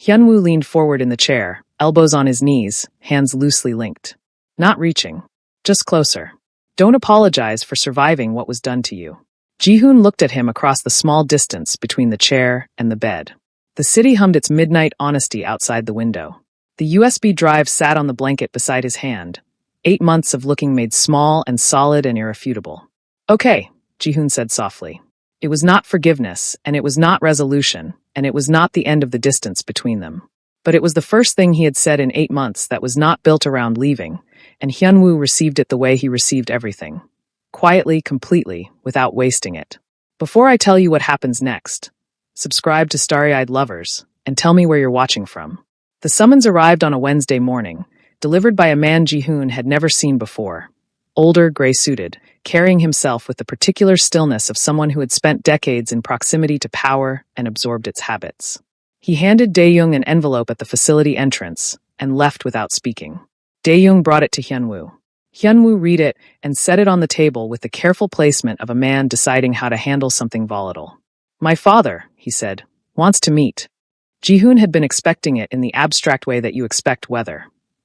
Hyun-woo leaned forward in the chair, elbows on his knees, hands loosely linked. "Not reaching. Just closer. Don't apologize for surviving what was done to you." Ji-hoon looked at him across the small distance between the chair and the bed. The city hummed its midnight honesty outside the window. The USB drive sat on the blanket beside his hand. 8 months of looking made small and solid and irrefutable. "Okay," Ji-hoon said softly. It was not forgiveness, and it was not resolution, and it was not the end of the distance between them. But it was the first thing he had said in 8 months that was not built around leaving, and Hyun-woo received it the way he received everything. Quietly, completely, without wasting it. Before I tell you what happens next, subscribe to Starry-Eyed Lovers, and tell me where you're watching from. The summons arrived on a Wednesday morning, delivered by a man Ji-hoon had never seen before. Older, gray-suited, carrying himself with the particular stillness of someone who had spent decades in proximity to power and absorbed its habits. He handed Dae-young an envelope at the facility entrance, and left without speaking. Dae-young brought it to Hyun-woo. Hyun-woo read it and set it on the table with the careful placement of a man deciding how to handle something volatile. "My father," he said, "wants to meet." Ji-hoon had been expecting it in the abstract way that you expect weather.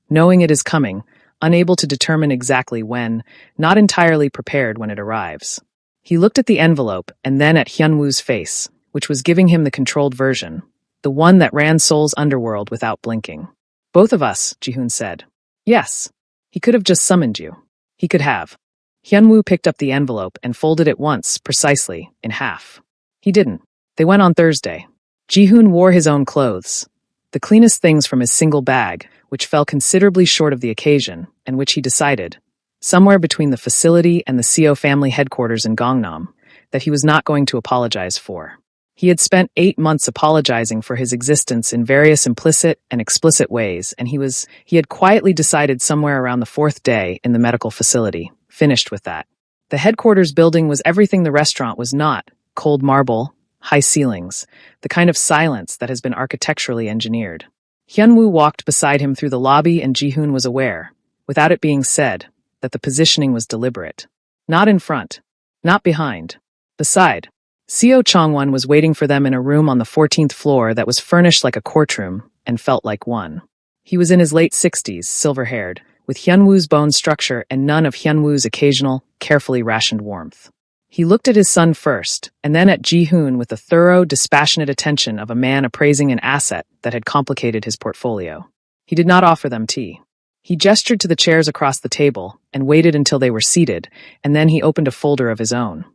Knowing it is coming, unable to determine exactly when, not entirely prepared when it arrives. He looked at the envelope and then at Hyun-woo's face, which was giving him the controlled version, the one that ran Seoul's underworld without blinking. "Both of us," Ji-hoon said. "Yes. He could have just summoned you. He could have." Hyun-woo picked up the envelope and folded it once, precisely, in half. He didn't. They went on Thursday. Ji-hoon wore his own clothes, the cleanest things from his single bag, which fell considerably short of the occasion, and which he decided, somewhere between the facility and the CO family headquarters in Gangnam, that he was not going to apologize for. He had spent 8 months apologizing for his existence in various implicit and explicit ways, and he had quietly decided somewhere around the 4th day in the medical facility, finished with that. The headquarters building was everything the restaurant was not: cold marble, high ceilings, the kind of silence that has been architecturally engineered. Hyunwoo walked beside him through the lobby, and Ji-hoon was aware, without it being said, that the positioning was deliberate. Not in front, not behind, beside. Seo Changwon was waiting for them in a room on the 14th floor that was furnished like a courtroom and felt like one. He was in his late 60s, silver-haired, with Hyunwoo's bone structure and none of Hyunwoo's occasional, carefully rationed warmth. He looked at his son first, and then at Ji-hoon with the thorough, dispassionate attention of a man appraising an asset that had complicated his portfolio. He did not offer them tea. He gestured to the chairs across the table and waited until they were seated, and then he opened a folder of his own.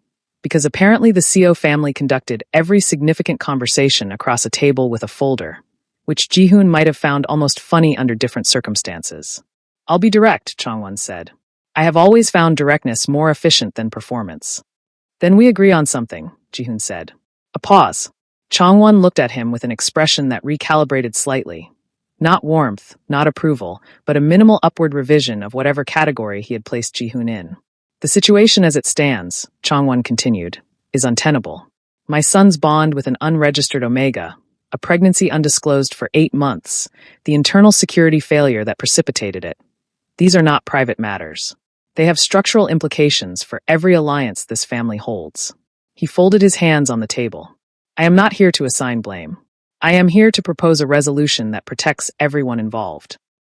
Because apparently the Seo family conducted every significant conversation across a table with a folder, which Ji-hoon might have found almost funny under different circumstances. "I'll be direct," Changwon said. "I have always found directness more efficient than performance." "Then we agree on something," Ji-hoon said. A pause. Changwon looked at him with an expression that recalibrated slightly. Not warmth, not approval, but a minimal upward revision of whatever category he had placed Ji-hoon in. "The situation as it stands," Changwon continued, "is untenable. My son's bond with an unregistered Omega, a pregnancy undisclosed for 8 months, the internal security failure that precipitated it. These are not private matters. They have structural implications for every alliance this family holds." He folded his hands on the table. "I am not here to assign blame. I am here to propose a resolution that protects everyone involved."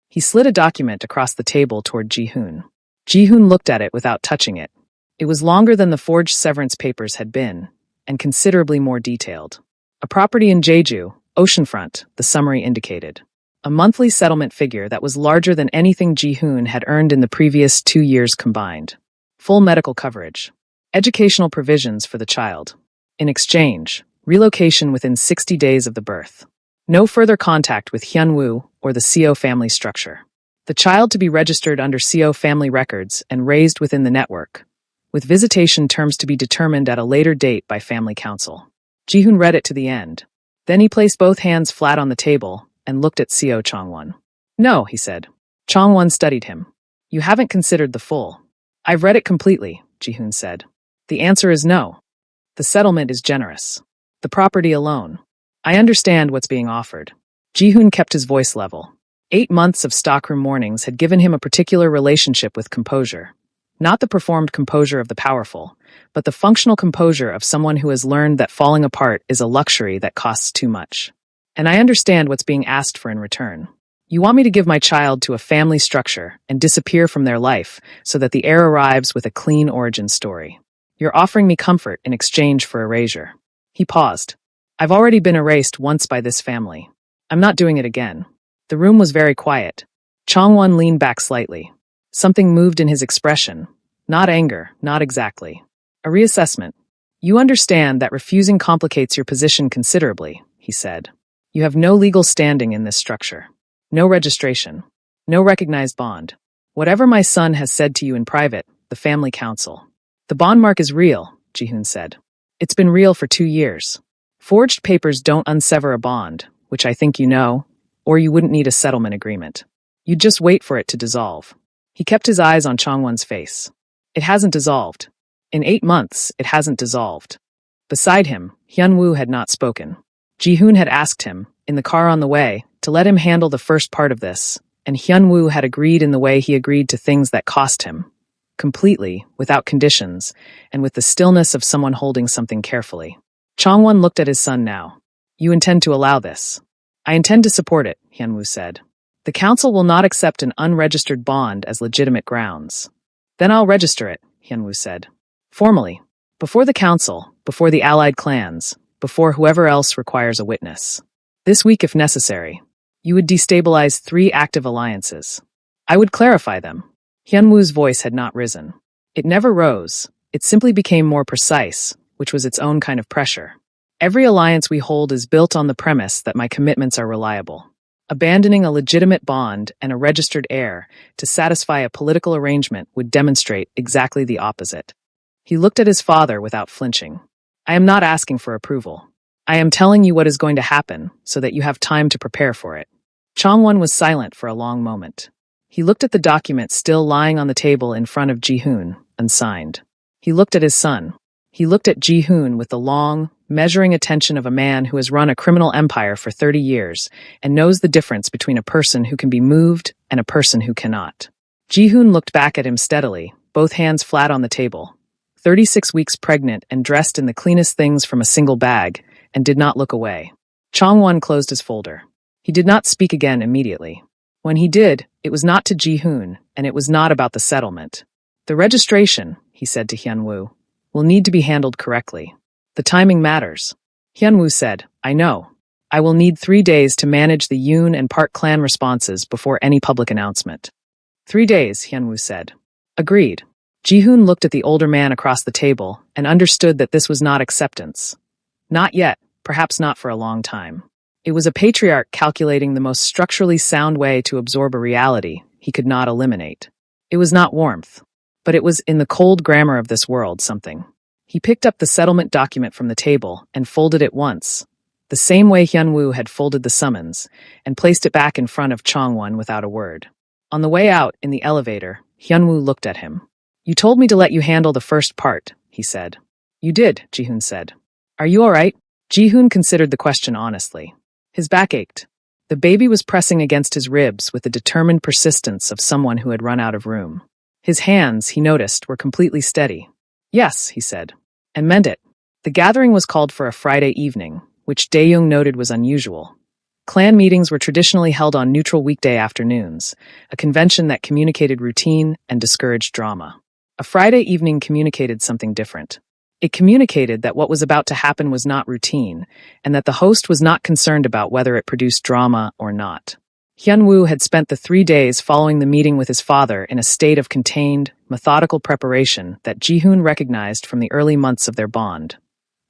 He slid a document across the table toward Ji-hoon. Ji-hoon looked at it without touching it. It was longer than the forged severance papers had been, and considerably more detailed. A property in Jeju, oceanfront, the summary indicated. A monthly settlement figure that was larger than anything Ji-hoon had earned in the previous 2 years combined. Full medical coverage. Educational provisions for the child. In exchange, relocation within 60 days of the birth. No further contact with Hyunwoo or the Seo family structure. The child to be registered under Seo family records and raised within the network, with visitation terms to be determined at a later date by family council. Ji-hoon read it to the end. Then he placed both hands flat on the table and looked at Seo Changwon. "No," he said. Changwon studied him. "You haven't considered the full." "I've read it completely," Ji-hoon said. "The answer is no. The settlement is generous. The property alone. I understand what's being offered." Ji-hoon kept his voice level. 8 months of stockroom mornings had given him a particular relationship with composure. Not the performed composure of the powerful, but the functional composure of someone who has learned that falling apart is a luxury that costs too much. "And I understand what's being asked for in return. You want me to give my child to a family structure and disappear from their life so that the heir arrives with a clean origin story. You're offering me comfort in exchange for erasure." He paused. "I've already been erased once by this family. I'm not doing it again." The room was very quiet. Changwon leaned back slightly. Something moved in his expression. Not anger, not exactly. A reassessment. "You understand that refusing complicates your position considerably," he said. "You have no legal standing in this structure. No registration. No recognized bond. Whatever my son has said to you in private, the family council." "The bond mark is real," Ji-hoon said. "It's been real for 2 years. Forged papers don't unsever a bond, which I think you know, or you wouldn't need a settlement agreement. You'd just wait for it to dissolve." He kept his eyes on Changwon's face. "It hasn't dissolved. In 8 months, it hasn't dissolved." Beside him, Hyunwoo had not spoken. Ji-hoon had asked him, in the car on the way, to let him handle the first part of this, and Hyunwoo had agreed in the way he agreed to things that cost him. Completely, without conditions, and with the stillness of someone holding something carefully. Changwon looked at his son now. "You intend to allow this?" "I intend to support it," Hyunwoo said. "The council will not accept an unregistered bond as legitimate grounds." "Then I'll register it," Hyunwoo said. "Formally. Before the council, before the allied clans, before whoever else requires a witness. This week if necessary. You would destabilize 3 active alliances. I would clarify them." Hyunwoo's voice had not risen. It never rose. It simply became more precise, which was its own kind of pressure. "Every alliance we hold is built on the premise that my commitments are reliable. Abandoning a legitimate bond and a registered heir to satisfy a political arrangement would demonstrate exactly the opposite." He looked at his father without flinching. "I am not asking for approval. I am telling you what is going to happen so that you have time to prepare for it. Changwon was silent for a long moment. He looked at the document still lying on the table in front of Ji-hoon, unsigned. He looked at his son. He looked at Ji-hoon with the long, measuring attention of a man who has run a criminal empire for 30 years and knows the difference between a person who can be moved and a person who cannot. Ji-hoon looked back at him steadily, both hands flat on the table. 36 weeks pregnant and dressed in the cleanest things from a single bag, and did not look away. Changwon closed his folder. He did not speak again immediately. When he did, it was not to Ji-hoon, and it was not about the settlement. The registration, he said to Hyun-woo, will need to be handled correctly. The timing matters. Hyun-woo said, I know. I will need 3 days to manage the Yoon and Park clan responses before any public announcement. 3 days, Hyun-woo said. Agreed. Ji-hoon looked at the older man across the table and understood that this was not acceptance. Not yet, perhaps not for a long time. It was a patriarch calculating the most structurally sound way to absorb a reality he could not eliminate. It was not warmth, but it was, in the cold grammar of this world, something. He picked up the settlement document from the table and folded it once, the same way Hyun-woo had folded the summons, and placed it back in front of Changwon without a word. On the way out, in the elevator, Hyun-woo looked at him. You told me to let you handle the first part, he said. You did, Ji-hoon said. Are you all right? Ji-hoon considered the question honestly. His back ached. The baby was pressing against his ribs with the determined persistence of someone who had run out of room. His hands, he noticed, were completely steady. Yes, he said, and meant it. The gathering was called for a Friday evening, which Dae-young noted was unusual. Clan meetings were traditionally held on neutral weekday afternoons, a convention that communicated routine and discouraged drama. A Friday evening communicated something different. It communicated that what was about to happen was not routine, and that the host was not concerned about whether it produced drama or not. Hyun-woo had spent the 3 days following the meeting with his father in a state of contained, methodical preparation that Ji-hoon recognized from the early months of their bond.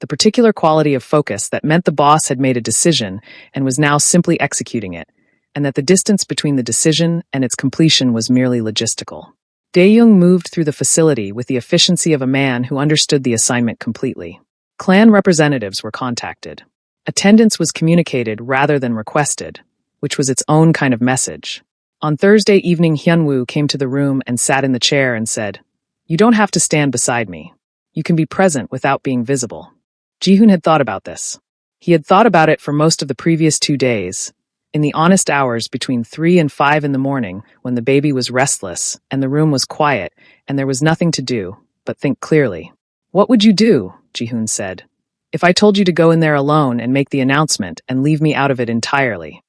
The particular quality of focus that meant the boss had made a decision and was now simply executing it, and that the distance between the decision and its completion was merely logistical. Dae-young moved through the facility with the efficiency of a man who understood the assignment completely. Clan representatives were contacted. Attendance was communicated rather than requested, which was its own kind of message. On Thursday evening, Hyun-woo came to the room and sat in the chair and said, You don't have to stand beside me. You can be present without being visible. Ji-hoon had thought about this. He had thought about it for most of the previous 2 days, in the honest hours between 3 and 5 in the morning when the baby was restless and the room was quiet and there was nothing to do but think clearly. What would you do, Ji-hoon said, if I told you to go in there alone and make the announcement and leave me out of it entirely?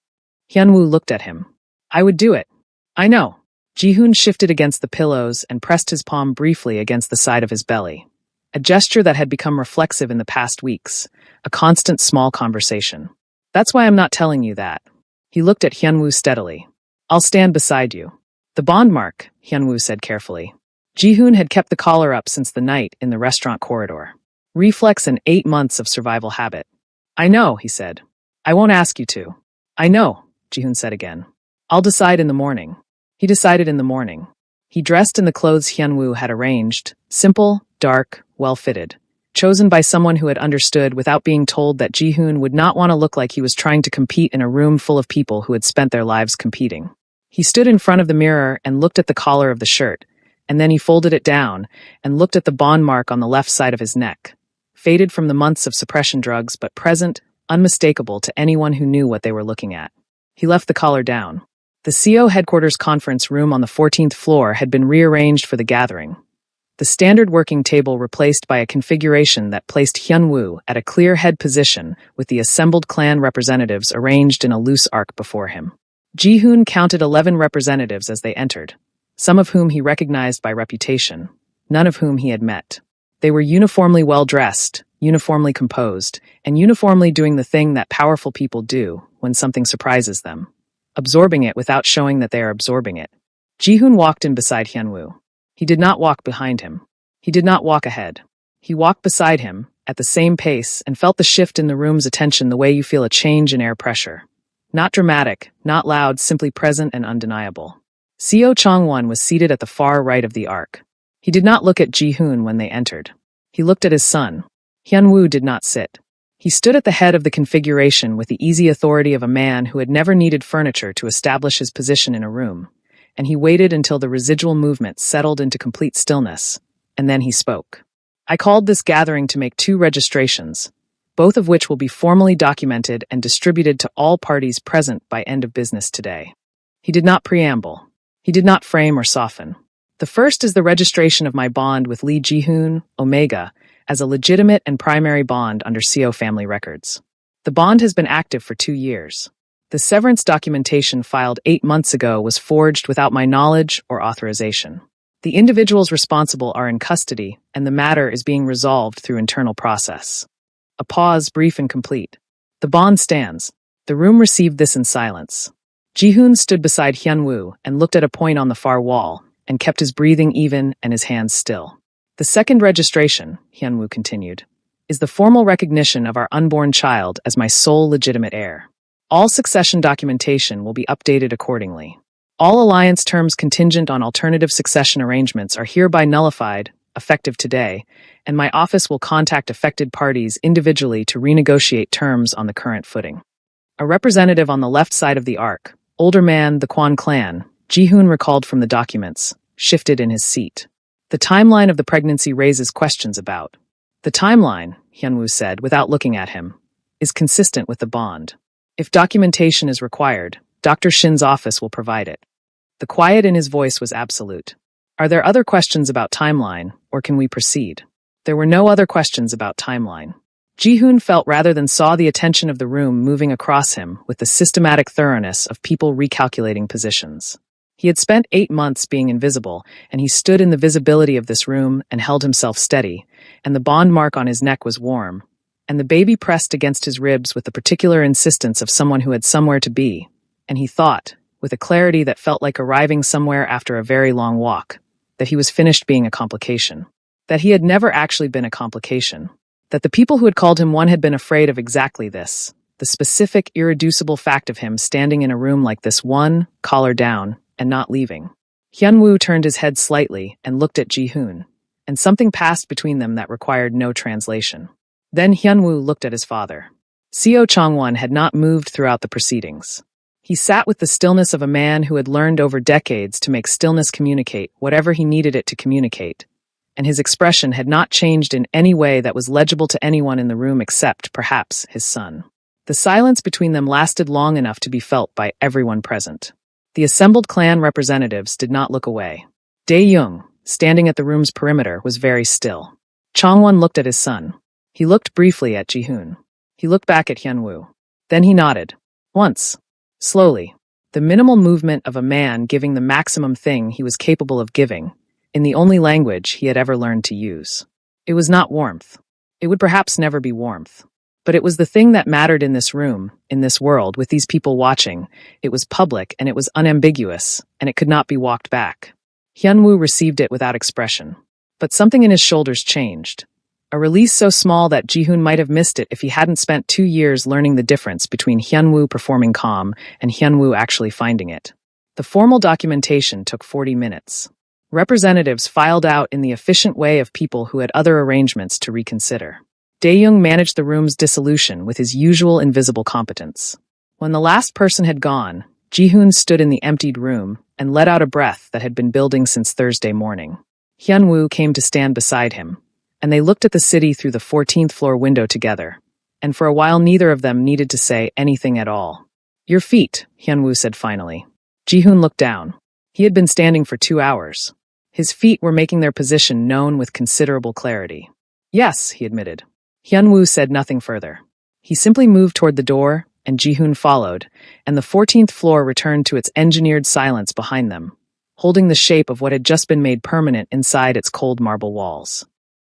Hyun-woo looked at him. I would do it. I know. Ji-hoon shifted against the pillows and pressed his palm briefly against the side of his belly. A gesture that had become reflexive in the past weeks, a constant small conversation. That's why I'm not telling you that. He looked at Hyun-woo steadily. I'll stand beside you. The bond mark, Hyun-woo said carefully. Ji-hoon had kept the collar up since the night in the restaurant corridor. Reflex and 8 months of survival habit. I know, he said. I won't ask you to. I know, Ji-hoon said again. I'll decide in the morning. He decided in the morning. He dressed in the clothes Hyun-woo had arranged, simple, dark, well-fitted. Chosen by someone who had understood without being told that Ji-hoon would not want to look like he was trying to compete in a room full of people who had spent their lives competing. He stood in front of the mirror and looked at the collar of the shirt, and then he folded it down and looked at the bond mark on the left side of his neck, faded from the months of suppression drugs but present, unmistakable to anyone who knew what they were looking at. He left the collar down. The CO headquarters conference room on the 14th floor had been rearranged for the gathering. The standard working table replaced by a configuration that placed Hyun-woo at a clear head position with the assembled clan representatives arranged in a loose arc before him. Ji-hoon counted 11 representatives as they entered, some of whom he recognized by reputation, none of whom he had met. They were uniformly well-dressed, uniformly composed, and uniformly doing the thing that powerful people do when something surprises them, absorbing it without showing that they are absorbing it. Ji-hoon walked in beside Hyun-woo. He did not walk behind him. He did not walk ahead. He walked beside him, at the same pace, and felt the shift in the room's attention the way you feel a change in air pressure. Not dramatic, not loud, simply present and undeniable. Co Changwon was seated at the far right of the arc. He did not look at Ji-hoon when they entered. He looked at his son. Hyun-woo did not sit. He stood at the head of the configuration with the easy authority of a man who had never needed furniture to establish his position in a room, and he waited until the residual movement settled into complete stillness, and then he spoke. I called this gathering to make 2 registrations, both of which will be formally documented and distributed to all parties present by end of business today. He did not preamble. He did not frame or soften. The first is the registration of my bond with Lee Ji-hoon, Omega, as a legitimate and primary bond under CO family records. The bond has been active for 2 years. The severance documentation filed 8 months ago was forged without my knowledge or authorization. The individuals responsible are in custody, and the matter is being resolved through internal process. A pause, brief and complete. The bond stands. The room received this in silence. Ji-hoon stood beside Hyun-woo and looked at a point on the far wall, and kept his breathing even and his hands still. The second registration, Hyun-woo continued, is the formal recognition of our unborn child as my sole legitimate heir. All succession documentation will be updated accordingly. All alliance terms contingent on alternative succession arrangements are hereby nullified, effective today, and my office will contact affected parties individually to renegotiate terms on the current footing. A representative on the left side of the arc, older man, the Kwon clan, Ji-hoon recalled from the documents, shifted in his seat. The timeline of the pregnancy raises questions about. The timeline, Hyun-woo said without looking at him, is consistent with the bond. If documentation is required, Dr. Shin's office will provide it. The quiet in his voice was absolute. Are there other questions about timeline, or can we proceed? There were no other questions about timeline. Ji-hoon felt rather than saw the attention of the room moving across him with the systematic thoroughness of people recalculating positions. He had spent 8 months being invisible, and he stood in the visibility of this room and held himself steady, and the bond mark on his neck was warm, and the baby pressed against his ribs with the particular insistence of someone who had somewhere to be, and he thought, with a clarity that felt like arriving somewhere after a very long walk, that he was finished being a complication. That he had never actually been a complication. That the people who had called him one had been afraid of exactly this, the specific, irreducible fact of him standing in a room like this one, collar down, and not leaving. Hyun-woo turned his head slightly and looked at Ji-hoon, and something passed between them that required no translation. Then Hyun-woo looked at his father. Seo Chang-won had not moved throughout the proceedings. He sat with the stillness of a man who had learned over decades to make stillness communicate whatever he needed it to communicate, and his expression had not changed in any way that was legible to anyone in the room except, perhaps, his son. The silence between them lasted long enough to be felt by everyone present. The assembled clan representatives did not look away. Dae-young, standing at the room's perimeter, was very still. Chang-won looked at his son. He looked briefly at Ji-hoon. He looked back at Hyun-woo. Then he nodded. Once. Slowly. The minimal movement of a man giving the maximum thing he was capable of giving, in the only language he had ever learned to use. It was not warmth. It would perhaps never be warmth. But it was the thing that mattered in this room, in this world, with these people watching. It was public, and it was unambiguous, and it could not be walked back. Hyun-woo received it without expression. But something in his shoulders changed. A release so small that Ji-hoon might have missed it if he hadn't spent 2 years learning the difference between Hyun-woo performing calm and Hyun-woo actually finding it. The formal documentation took 40 minutes. Representatives filed out in the efficient way of people who had other arrangements to reconsider. Dae-young managed the room's dissolution with his usual invisible competence. When the last person had gone, Ji-hoon stood in the emptied room and let out a breath that had been building since Thursday morning. Hyun-woo came to stand beside him, and they looked at the city through the 14th floor window together, and for a while neither of them needed to say anything at all. "Your feet," Hyun-woo said finally. Ji-hoon looked down. He had been standing for 2 hours. His feet were making their position known with considerable clarity. "Yes," he admitted. Hyun-woo said nothing further. He simply moved toward the door, and Ji-hoon followed, and the 14th floor returned to its engineered silence behind them, holding the shape of what had just been made permanent inside its cold marble walls.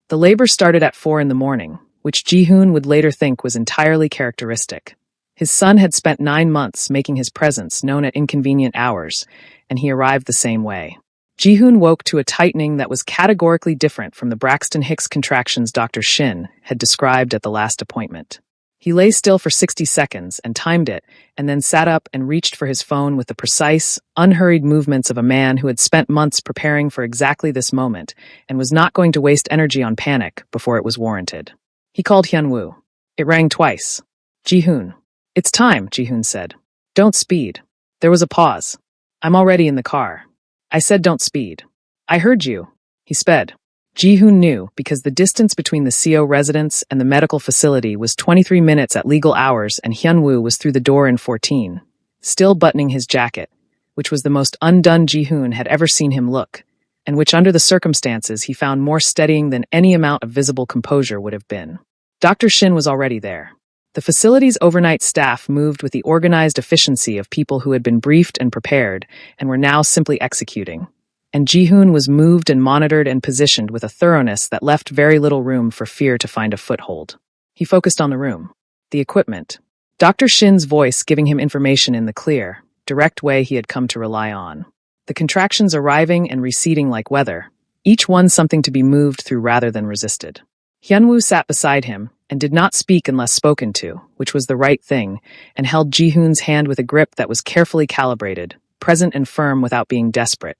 The labor started at 4 in the morning, which Ji-hoon would later think was entirely characteristic. His son had spent 9 months making his presence known at inconvenient hours, and he arrived the same way. Ji-hoon woke to a tightening that was categorically different from the Braxton Hicks contractions Dr. Shin had described at the last appointment. He lay still for 60 seconds and timed it, and then sat up and reached for his phone with the precise, unhurried movements of a man who had spent months preparing for exactly this moment and was not going to waste energy on panic before it was warranted. He called Hyun-woo. It rang twice. Ji-hoon. It's time, Ji-hoon said. Don't speed. There was a pause. I'm already in the car. I said don't speed. I heard you. He sped. Ji-hoon knew because the distance between the CO residence and the medical facility was 23 minutes at legal hours and Hyun-woo was through the door in 14, still buttoning his jacket, which was the most undone Ji-hoon had ever seen him look, and which under the circumstances he found more steadying than any amount of visible composure would have been. Dr. Shin was already there. The facility's overnight staff moved with the organized efficiency of people who had been briefed and prepared and were now simply executing. And Ji-hoon was moved and monitored and positioned with a thoroughness that left very little room for fear to find a foothold. He focused on the room, the equipment, Dr. Shin's voice giving him information in the clear, direct way he had come to rely on. The contractions arriving and receding like weather, each one something to be moved through rather than resisted. Hyun-woo sat beside him and did not speak unless spoken to, which was the right thing, and held Ji-hoon's hand with a grip that was carefully calibrated, present and firm without being desperate,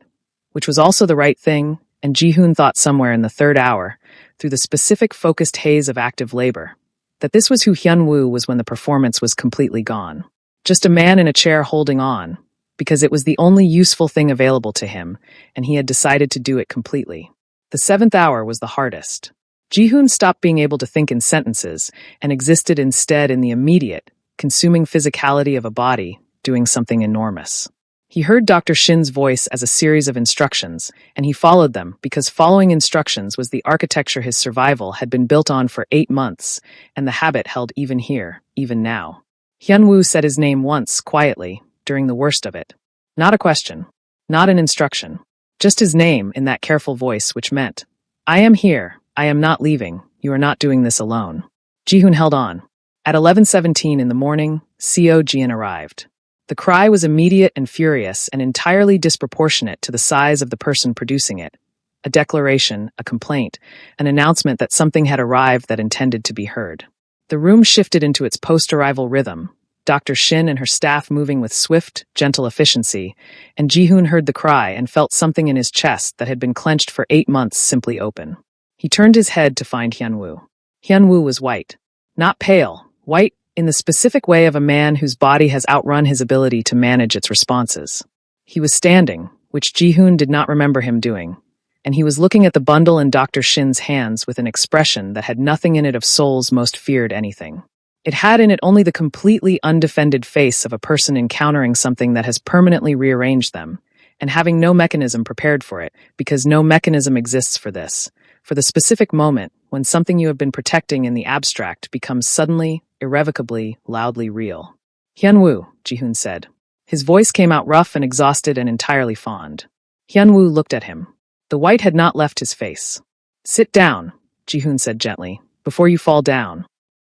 which was also the right thing, and Ji-hoon thought somewhere in the third hour, through the specific focused haze of active labor, that this was who Hyun-woo was when the performance was completely gone. Just a man in a chair holding on, because it was the only useful thing available to him, and he had decided to do it completely. The 7th hour was the hardest. Ji-hoon stopped being able to think in sentences and existed instead in the immediate, consuming physicality of a body doing something enormous. He heard Dr. Shin's voice as a series of instructions, and he followed them because following instructions was the architecture his survival had been built on for 8 months, and the habit held even here, even now. Hyun-woo said his name once, quietly, during the worst of it. Not a question. Not an instruction. Just his name in that careful voice which meant, I am here. I am not leaving. You are not doing this alone. Ji-hoon held on. At 11:17 in the morning, CO Jian arrived. The cry was immediate and furious and entirely disproportionate to the size of the person producing it. A declaration, a complaint, an announcement that something had arrived that intended to be heard. The room shifted into its post-arrival rhythm, Dr. Shin and her staff moving with swift, gentle efficiency, and Ji-hoon heard the cry and felt something in his chest that had been clenched for 8 months simply open. He turned his head to find Hyun-woo. Hyun-woo was white. Not pale, white in the specific way of a man whose body has outrun his ability to manage its responses. He was standing, which Ji-hoon did not remember him doing, and he was looking at the bundle in Dr. Shin's hands with an expression that had nothing in it of souls most feared anything. It had in it only the completely undefended face of a person encountering something that has permanently rearranged them, and having no mechanism prepared for it, because no mechanism exists for this, for the specific moment when something you have been protecting in the abstract becomes suddenly, irrevocably, loudly real. Hyun-woo, Ji-hoon said. His voice came out rough and exhausted and entirely fond. Hyun-woo looked at him. The white had not left his face. Sit down, Ji-hoon said gently, before you fall down.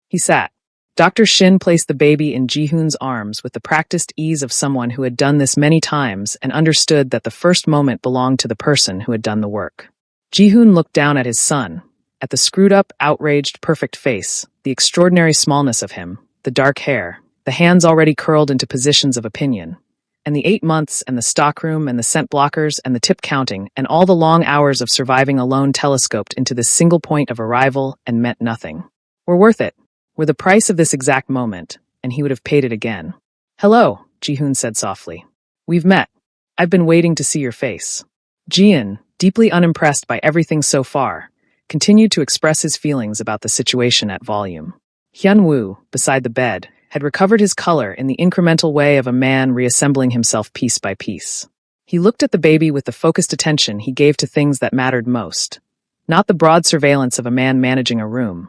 He sat. Dr. Shin placed the baby in Ji-hoon's arms with the practiced ease of someone who had done this many times and understood that the first moment belonged to the person who had done the work. Ji-hoon looked down at his son, at the screwed-up, outraged, perfect face, the extraordinary smallness of him, the dark hair, the hands already curled into positions of opinion, and the 8 months and the stockroom and the scent blockers and the tip counting and all the long hours of surviving alone telescoped into this single point of arrival and meant nothing. Were worth it, were the price of this exact moment, and he would have paid it again. Hello, Ji-hoon said softly. We've met. I've been waiting to see your face. Jian, deeply unimpressed by everything so far, continued to express his feelings about the situation at volume. Hyun-woo, beside the bed, had recovered his color in the incremental way of a man reassembling himself piece by piece. He looked at the baby with the focused attention he gave to things that mattered most. Not the broad surveillance of a man managing a room,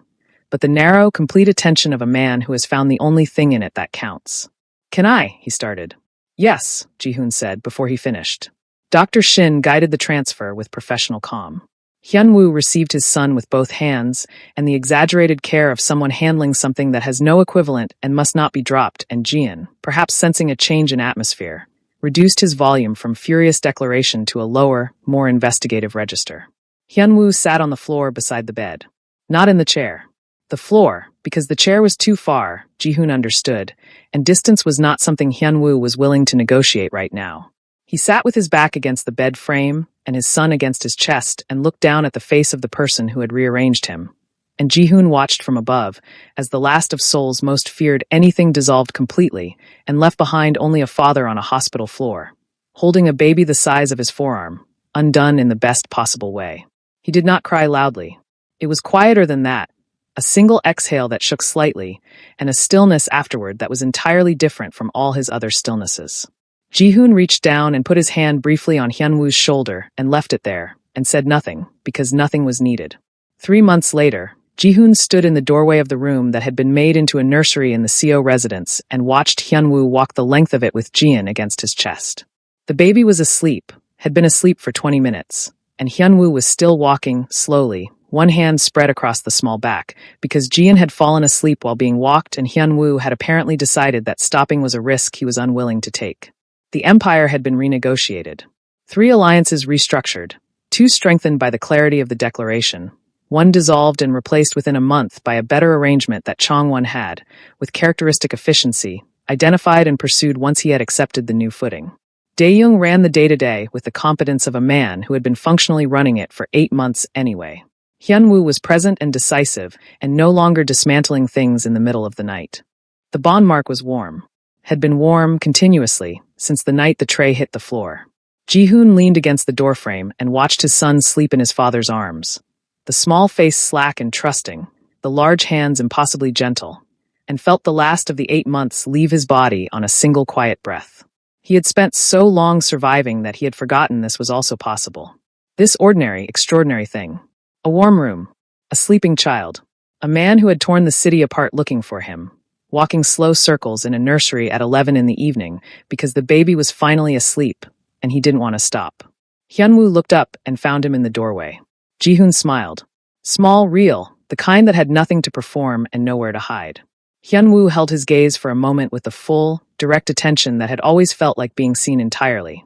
but the narrow, complete attention of a man who has found the only thing in it that counts. Can I? He started. Yes, Ji-hoon said before he finished. Dr. Shin guided the transfer with professional calm. Hyun-woo received his son with both hands and the exaggerated care of someone handling something that has no equivalent and must not be dropped, and Jian, perhaps sensing a change in atmosphere, reduced his volume from furious declaration to a lower, more investigative register. Hyun-woo sat on the floor beside the bed. Not in the chair. The floor, because the chair was too far, Ji-hoon understood, and distance was not something Hyun-woo was willing to negotiate right now. He sat with his back against the bed frame and his son against his chest and looked down at the face of the person who had rearranged him, and Ji-hoon watched from above as the last of Seoul's most feared anything dissolved completely and left behind only a father on a hospital floor, holding a baby the size of his forearm, undone in the best possible way. He did not cry loudly. It was quieter than that, a single exhale that shook slightly, and a stillness afterward that was entirely different from all his other stillnesses. Ji-hoon reached down and put his hand briefly on Hyunwoo's shoulder and left it there, and said nothing, because nothing was needed. 3 months later, Ji-hoon stood in the doorway of the room that had been made into a nursery in the CO residence and watched Hyunwoo walk the length of it with Jian against his chest. The baby was asleep, had been asleep for 20 minutes, and Hyunwoo was still walking, slowly, one hand spread across the small back, because Jian had fallen asleep while being walked and Hyunwoo had apparently decided that stopping was a risk he was unwilling to take. The empire had been renegotiated. 3 alliances restructured, 2 strengthened by the clarity of the declaration, 1 dissolved and replaced within a month by a better arrangement that Changwon had, with characteristic efficiency, identified and pursued once he had accepted the new footing. Dae-young ran the day-to-day with the competence of a man who had been functionally running it for 8 months anyway. Hyunwoo was present and decisive, and no longer dismantling things in the middle of the night. The bond mark was warm. Had been warm continuously, since the night the tray hit the floor. Ji-hoon leaned against the doorframe and watched his son sleep in his father's arms. The small face slack and trusting, the large hands impossibly gentle, and felt the last of the 8 months leave his body on a single quiet breath. He had spent so long surviving that he had forgotten this was also possible. This ordinary, extraordinary thing. A warm room, a sleeping child, a man who had torn the city apart looking for him, walking slow circles in a nursery at 11 in the evening because the baby was finally asleep, and he didn't want to stop. Hyunwoo looked up and found him in the doorway. Ji-hoon smiled. Small, real, the kind that had nothing to perform and nowhere to hide. Hyunwoo held his gaze for a moment with the full, direct attention that had always felt like being seen entirely.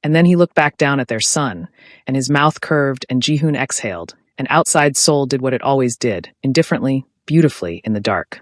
And then he looked back down at their son, and his mouth curved and Ji-hoon exhaled, and outside Seoul did what it always did, indifferently, beautifully, in the dark.